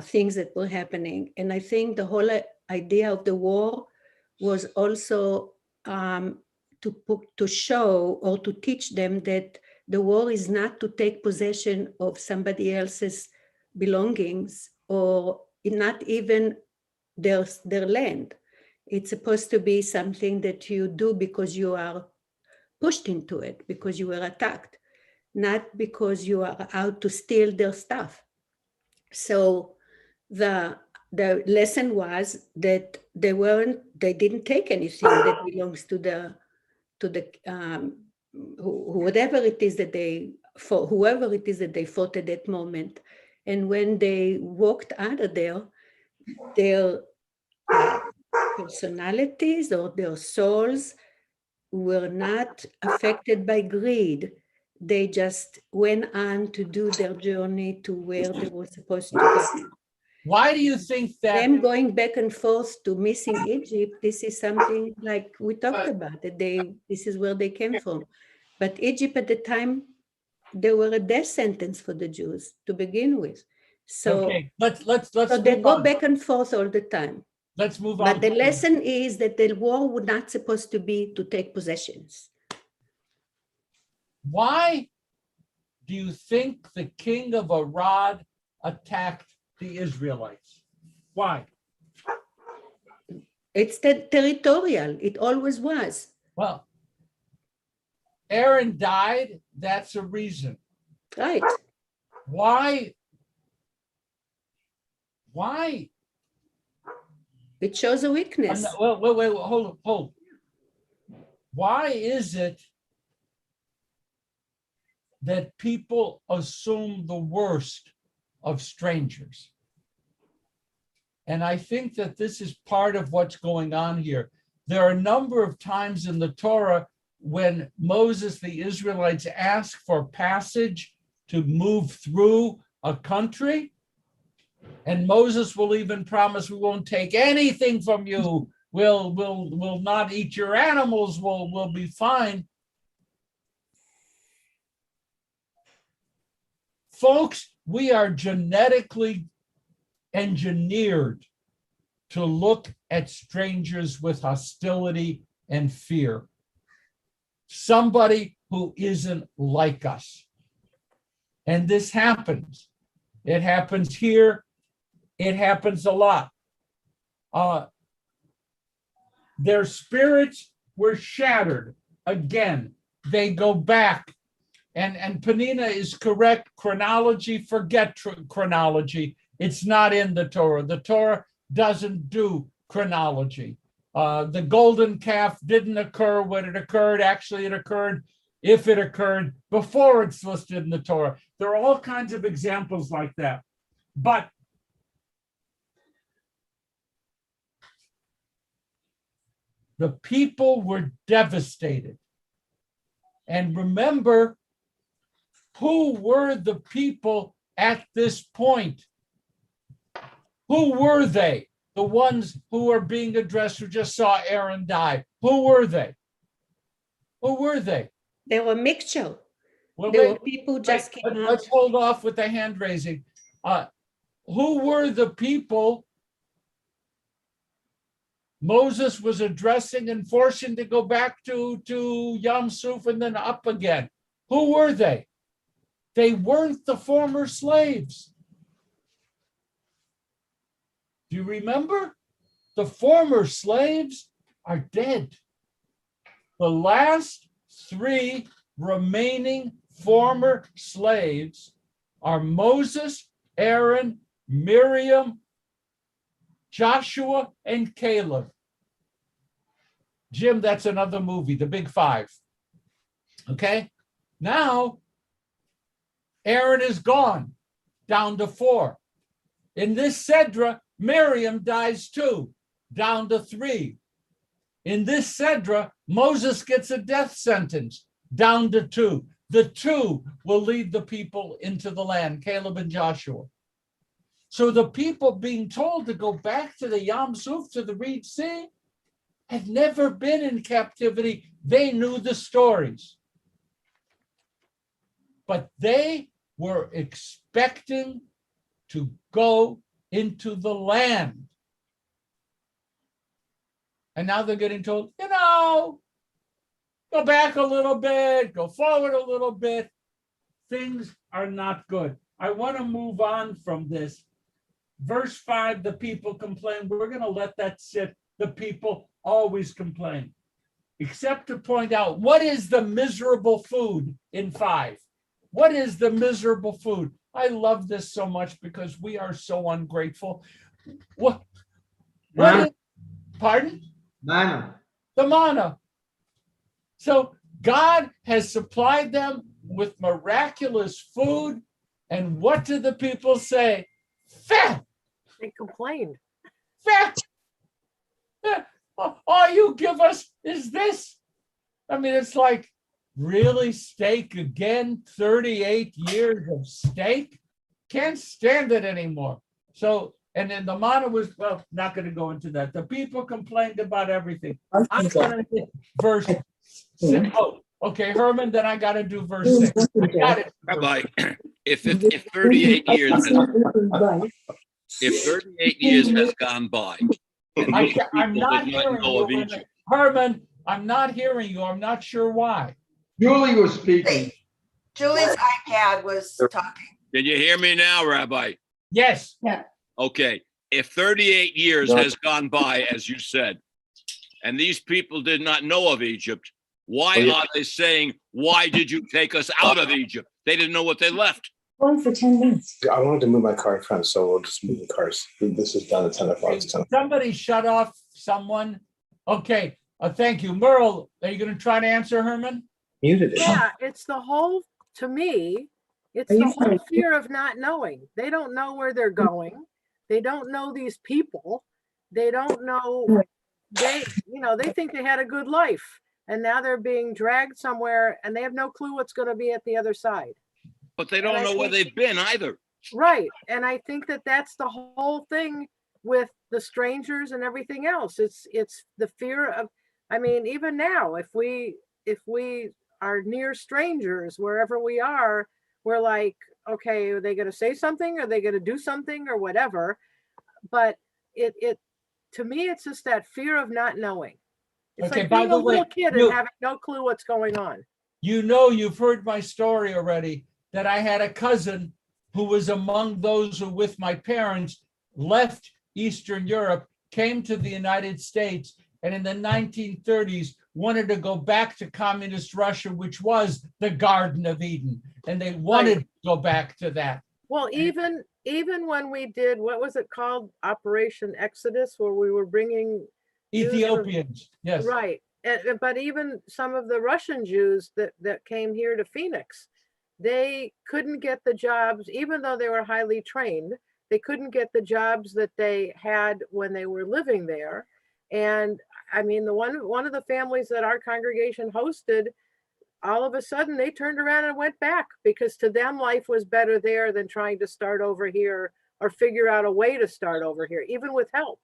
Speaker 9: things that were happening. And I think the whole idea of the war was also to show or to teach them that the war is not to take possession of somebody else's belongings or not even their land. It's supposed to be something that you do because you are pushed into it, because you were attacked, not because you are out to steal their stuff. So the lesson was that they didn't take anything that belongs to the whatever it is that whoever it is that they fought at that moment. And when they walked out of there, their personalities or their souls were not affected by greed. They just went on to do their journey to where they were supposed to go.
Speaker 2: Why do you think that?
Speaker 9: Them going back and forth to missing Egypt, this is something like we talked about, that this is where they came from. But Egypt at the time, they were a death sentence for the Jews to begin with. So,
Speaker 2: Okay, let's
Speaker 9: so they
Speaker 2: move
Speaker 9: go
Speaker 2: on.
Speaker 9: back and forth all the time.
Speaker 2: Let's move on.
Speaker 9: But the lesson is that the war was not supposed to be to take possessions.
Speaker 2: Why do you think the king of Arad attacked the Israelites? Why?
Speaker 9: It's territorial. It always was.
Speaker 2: Well, Aaron died. That's a reason.
Speaker 9: Right.
Speaker 2: Why? Why?
Speaker 9: It shows a weakness.
Speaker 2: Wait, hold. Why is it that people assume the worst of strangers? And I think that this is part of what's going on here. There are a number of times in the Torah when Moses, the Israelites, ask for passage to move through a country. And Moses will even promise, we won't take anything from you. We'll not eat your animals. We'll be fine. Folks, we are genetically engineered to look at strangers with hostility and fear. Somebody who isn't like us. And this happens. It happens here. It happens a lot. Their spirits were shattered. Again, they go back. And Penina is correct. Chronology, forget chronology. It's not in the Torah. The Torah doesn't do chronology. The golden calf didn't occur when it occurred. Actually, it occurred, if it occurred, before it's listed in the Torah. There are all kinds of examples like that. But the people were devastated. And remember, who were the people at this point? Who were they? The ones who are being addressed, who just saw Aaron die. Who were they? Who were they?
Speaker 9: They were a mixture.
Speaker 2: Well,
Speaker 9: There were people who just came out.
Speaker 2: Let's hold off with the hand raising. Who were the people Moses was addressing and forcing to go back to Yam Suf and then up again? Who were they? They weren't the former slaves. Do you remember? The former slaves are dead. The last three remaining former slaves are Moses, Aaron, Miriam, Joshua, and Caleb. Jim, that's another movie, The Big Five. Okay? Now, Aaron is gone, down to 4. In this Sedra, Miriam dies too, down to 3. In this Sedra, Moses gets a death sentence, down to 2. The 2 will lead the people into the land, Caleb and Joshua. So the people being told to go back to the Yam Suf, to the Reed Sea, had never been in captivity. They knew the stories. But they were expecting to go into the land. And now they're getting told, go back a little bit, go forward a little bit. Things are not good. I want to move on from this. Verse 5, the people complain. We're going to let that sit. The people always complain. Except to point out, what is the miserable food in 5? What is the miserable food? I love this so much because we are so ungrateful. What?
Speaker 5: Manna.
Speaker 2: What is, pardon?
Speaker 5: Manna.
Speaker 2: The manna. So God has supplied them with miraculous food. And what do the people say? Fat,
Speaker 14: They complained.
Speaker 2: fat. All you give us is this. I mean, it's like, really, steak again? 38 years of steak? Can't stand it anymore. So, and then the manna was, well, not going to go into that. The people complained about everything. I'm going to hit verse 6. Oh, okay, Herman, then I got to do verse 6. I got it.
Speaker 6: Rabbi, if 38 years has gone by, and these
Speaker 2: I'm
Speaker 6: people
Speaker 2: not
Speaker 6: did not
Speaker 2: hearing
Speaker 6: know of
Speaker 2: you.
Speaker 6: Egypt,
Speaker 2: Herman, I'm not hearing you. I'm not sure why.
Speaker 5: Julie was speaking.
Speaker 16: Julie's iPad was talking.
Speaker 6: can you hear me now, Rabbi?
Speaker 2: Yes.
Speaker 4: Yeah.
Speaker 6: Okay, if 38 years has gone by, as you said, and these people did not know of Egypt, why are they saying, why did you take us out of Egypt? They didn't know what they left.
Speaker 17: On for 10 minutes. I wanted to move my car in front, so we'll just move the cars. This is done at 10 o'clock. It's 10 o'clock.
Speaker 2: Somebody shut off someone. Okay, thank you. Merle, are you going to try to answer Herman?
Speaker 17: Muted it.
Speaker 14: Yeah, it's the whole, to me, it's
Speaker 17: Are you
Speaker 14: the whole
Speaker 17: fine?
Speaker 14: fear of not knowing. They don't know where they're going. They don't know these people. They don't know, they think they had a good life. And now they're being dragged somewhere and they have no clue what's going to be at the other side.
Speaker 6: But they don't know where they've been either.
Speaker 14: Right. And I think that that's the whole thing with the strangers and everything else. It's the fear of, I mean, even now, if we are near strangers, wherever we are, we're like, okay, are they going to say something? Are they going to do something or whatever? But it to me, it's just that fear of not knowing. It's
Speaker 2: Okay,
Speaker 14: like
Speaker 2: by
Speaker 14: being
Speaker 2: the
Speaker 14: a little
Speaker 2: way,
Speaker 14: kid
Speaker 2: you-
Speaker 14: and having no clue what's going on.
Speaker 2: You know, you've heard my story already, that I had a cousin who was among those who, with my parents, left Eastern Europe, came to the United States, and in the 1930s wanted to go back to communist Russia, which was the Garden of Eden. And they wanted to go back to that.
Speaker 14: Well, even when we did, what was it called? Operation Exodus, where we were bringing Jews from-
Speaker 2: Ethiopians, yes.
Speaker 14: Right. But even some of the Russian Jews that came here to Phoenix, they couldn't get the jobs, even though they were highly trained, they couldn't get the jobs that they had when they were living there. And I mean, one of the families that our congregation hosted, all of a sudden they turned around and went back because to them life was better there than trying to start over here or figure out a way to start over here, even with help.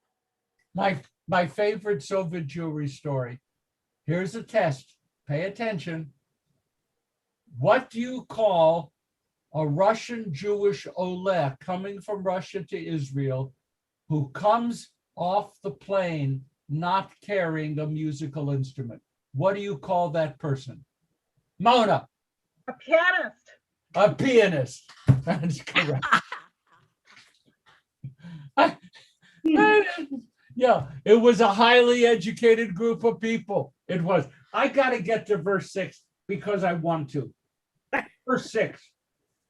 Speaker 2: My favorite Soviet Jewry story. Here's a test. Pay attention. What do you call a Russian Jewish Oleg coming from Russia to Israel who comes off the plane not carrying a musical instrument? What do you call that person? Mona.
Speaker 14: A pianist.
Speaker 2: A pianist. That's correct. Yeah, it was a highly educated group of people. It was. I got to get to verse 6 because I want to. Verse 6.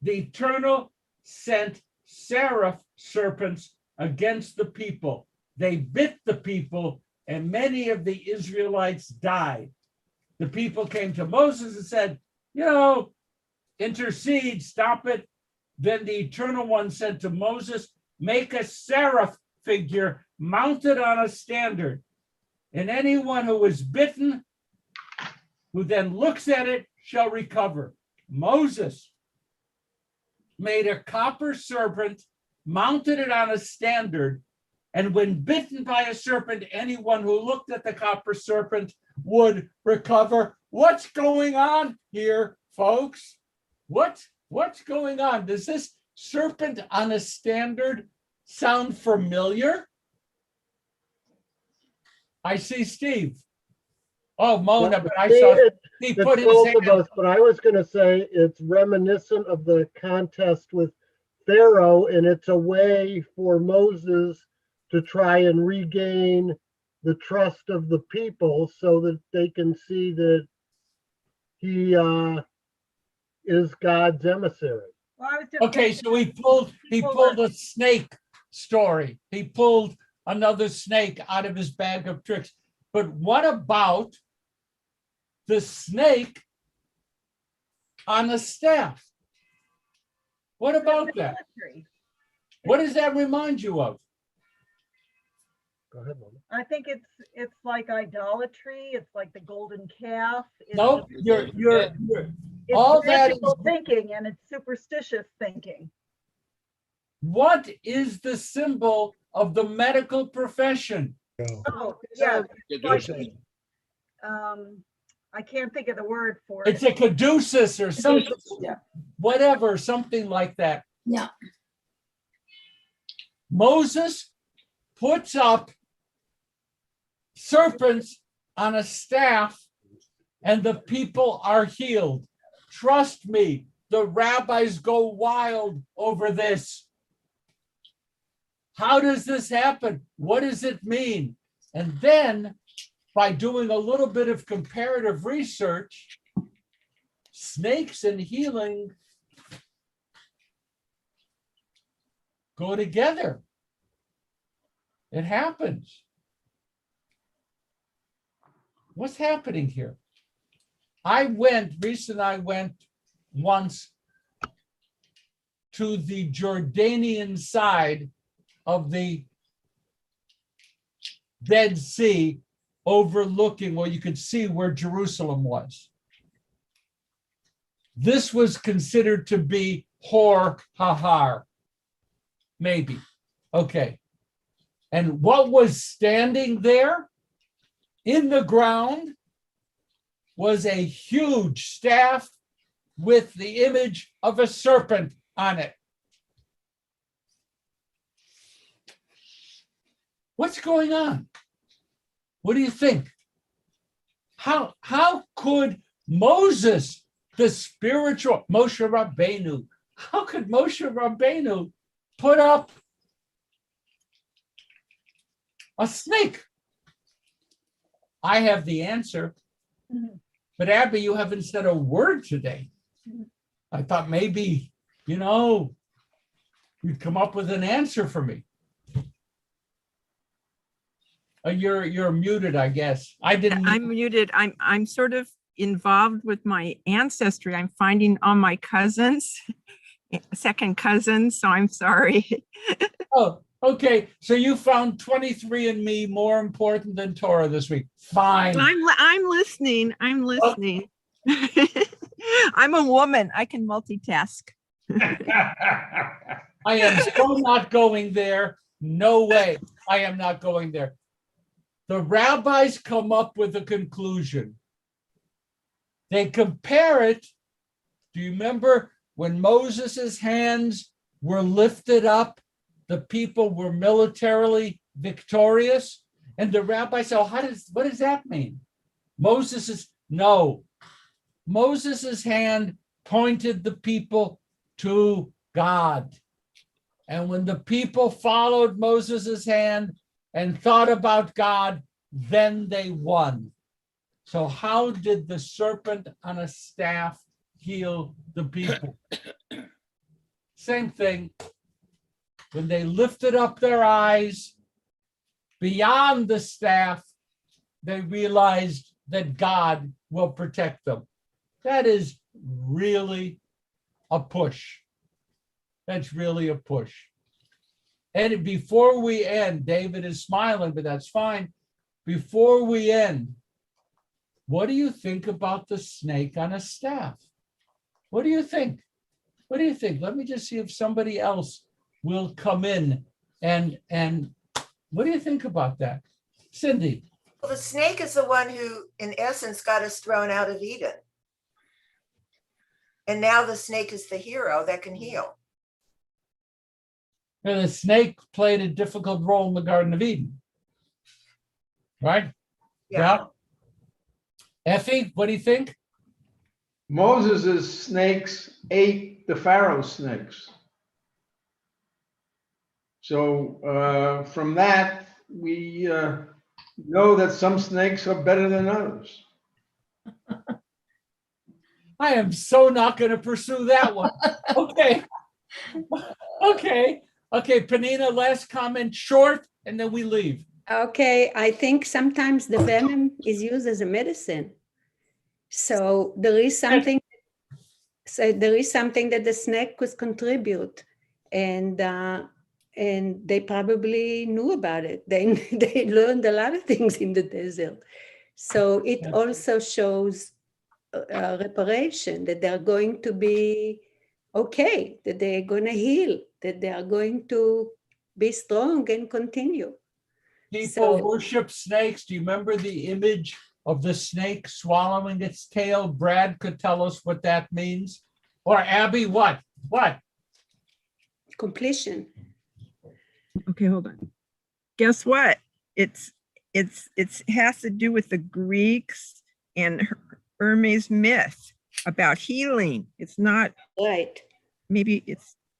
Speaker 2: The Eternal sent seraph serpents against the people. They bit the people, and many of the Israelites died. The people came to Moses and said, intercede, stop it. Then the Eternal One said to Moses, make a seraph figure mounted on a standard. And anyone who is bitten, who then looks at it, shall recover. Moses made a copper serpent, mounted it on a standard, and when bitten by a serpent, anyone who looked at the copper serpent would recover. What's going on here, folks? What's going on? Does this serpent on a standard sound familiar? I see Steve. Oh, Mona, but I saw he put his
Speaker 3: both
Speaker 2: hand
Speaker 3: of us, but I was going to say it's reminiscent of the contest with Pharaoh, and it's a way for Moses to try and regain the trust of the people so that they can see that he is God's emissary.
Speaker 14: Well, I was just
Speaker 2: Okay, so he pulled a snake story. He pulled another snake out of his bag of tricks. But what about the snake on a staff? What about that? What does that remind you of?
Speaker 3: Go ahead, Mama.
Speaker 18: I think it's like idolatry. It's like the golden calf.
Speaker 2: No, you're
Speaker 18: It's
Speaker 2: all that is.
Speaker 18: magical thinking and it's superstitious thinking.
Speaker 2: What is the symbol of the medical profession?
Speaker 18: Oh, yeah. I can't think of the word for it.
Speaker 2: It's a caduceus or something,
Speaker 4: Yeah.
Speaker 2: whatever, something like that.
Speaker 4: Yeah.
Speaker 2: Moses puts up serpents on a staff and the people are healed. Trust me, the rabbis go wild over this. How does this happen? What does it mean? And then by doing a little bit of comparative research, snakes and healing go together. It happens. What's happening here? Reese and I went once to the Jordanian side of the Dead Sea, overlooking, well, you could see where Jerusalem was. This was considered to be Hor Hahar, maybe. Okay. And what was standing there in the ground was a huge staff with the image of a serpent on it. What's going on? What do you think? How could Moses, the spiritual Moshe Rabbeinu, how could Moshe Rabbeinu put up a snake? I have the answer. But Abby, you haven't said a word today. I thought maybe, you'd come up with an answer for me. You're muted, I guess. I didn't.
Speaker 19: I'm muted. I'm sort of involved with my ancestry. I'm finding all my cousins, second cousins. So I'm sorry.
Speaker 2: Oh, okay. So you found 23andMe more important than Torah this week. Fine.
Speaker 19: I'm listening. I'm listening. I'm a woman. I can multitask.
Speaker 2: I am so not going there. No way. I am not going there. The rabbis come up with a conclusion. They compare it. Do you remember when Moses' hands were lifted up, the people were militarily victorious? And the rabbi said, what does that mean? Moses' hand pointed the people to God. And when the people followed Moses' hand and thought about God, then they won. So how did the serpent on a staff heal the people? Same thing. When they lifted up their eyes beyond the staff, they realized that God will protect them. That is really a push. That's really a push. And before we end, David is smiling, but that's fine. Before we end, what do you think about the snake on a staff? What do you think? What do you think? Let me just see if somebody else will come in and what do you think about that? Cindy?
Speaker 16: Well, the snake is the one who, in essence, got us thrown out of Eden. And now the snake is the hero that can heal.
Speaker 2: And the snake played a difficult role in the Garden of Eden. Right? Yeah. Effie, what do you think?
Speaker 5: Moses' snakes ate the Pharaoh's snakes. So from that, we know that some snakes are better than others.
Speaker 2: I am so not going to pursue that one. Okay. Okay. Okay, Panina, last comment, short, and then we leave.
Speaker 9: Okay, I think sometimes the venom is used as a medicine. So there is something. So there is something that the snake could contribute, and they probably knew about it. They learned a lot of things in the desert. So it also shows reparation, that they're going to be okay, that they're going to heal, that they are going to be strong and continue.
Speaker 2: People worship snakes. Do you remember the image of the snake swallowing its tail? Brad could tell us what that means. Or Abby, what? What?
Speaker 9: Completion.
Speaker 19: Okay, hold on. Guess what? It's has to do with the Greeks and Hermes myth about healing. It's not
Speaker 9: right.
Speaker 19: Maybe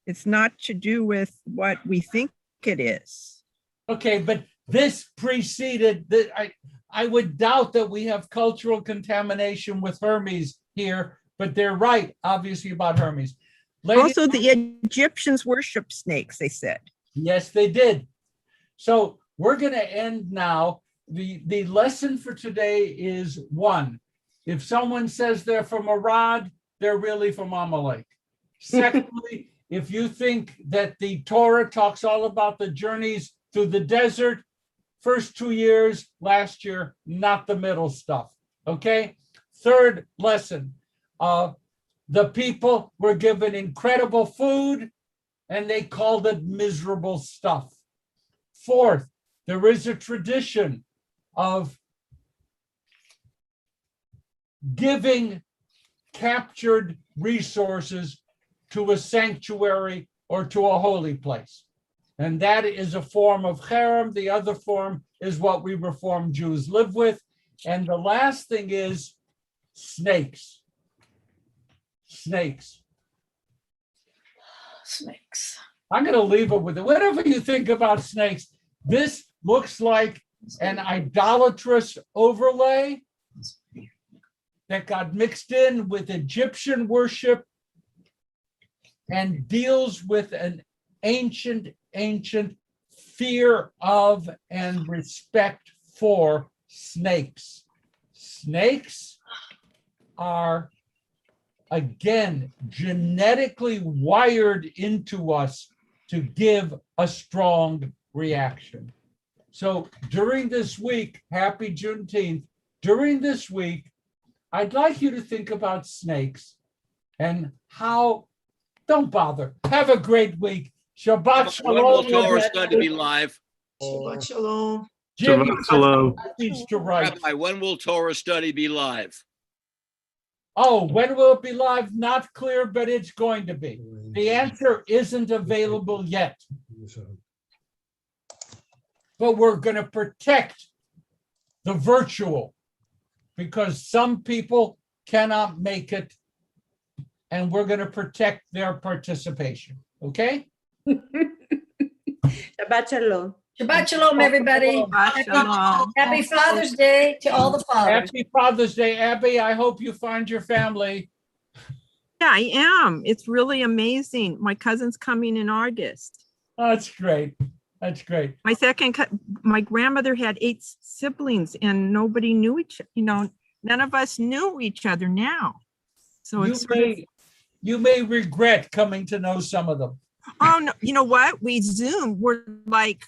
Speaker 19: it's not to do with what we think it is.
Speaker 2: Okay, but this preceded that. I would doubt that we have cultural contamination with Hermes here, but they're right, obviously, about Hermes.
Speaker 19: Also, the Egyptians worship snakes, they said.
Speaker 2: Yes, they did. So we're going to end now. The lesson for today is one. If someone says they're from Arad, they're really from Amalek. Secondly, if you think that the Torah talks all about the journeys through the desert, first 2 years, last year, not the middle stuff. Okay? Third lesson, the people were given incredible food and they called it miserable stuff. Fourth, there is a tradition of giving captured resources to a sanctuary or to a holy place. And that is a form of cherem. The other form is what we Reform Jews live with. And the last thing is snakes. Snakes.
Speaker 4: Snakes.
Speaker 2: I'm going to leave it with it. Whatever you think about snakes, this looks like an idolatrous overlay that got mixed in with Egyptian worship and deals with an ancient fear of and respect for snakes. Snakes are, again, genetically wired into us to give a strong reaction. So during this week, happy Juneteenth, during this week, I'd like you to think about snakes and how, don't bother, have a great week. Shabbat shalom.
Speaker 6: When will Torah study be live?
Speaker 10: Shabbat shalom.
Speaker 2: Jim,
Speaker 20: Shabbat shalom.
Speaker 2: needs to write.
Speaker 6: Rabbi, when will Torah study be live?
Speaker 2: Oh, when will it be live? Not clear, but it's going to be. The answer isn't available yet. But we're going to protect the virtual because some people cannot make it, and we're going to protect their participation. Okay?
Speaker 9: Shabbat shalom.
Speaker 4: Shabbat shalom, everybody.
Speaker 19: Shabbat shalom.
Speaker 4: Happy Father's Day to all the fathers.
Speaker 2: Happy Father's Day, Abby. I hope you find your family.
Speaker 19: Yeah, I am. It's really amazing. My cousin's coming in August.
Speaker 2: Oh, that's great. That's great.
Speaker 19: My grandmother had 8 siblings and nobody knew none of us knew each other now. So
Speaker 2: you may regret coming to know some of them.
Speaker 19: Oh, no, you know what? We Zoom. We're like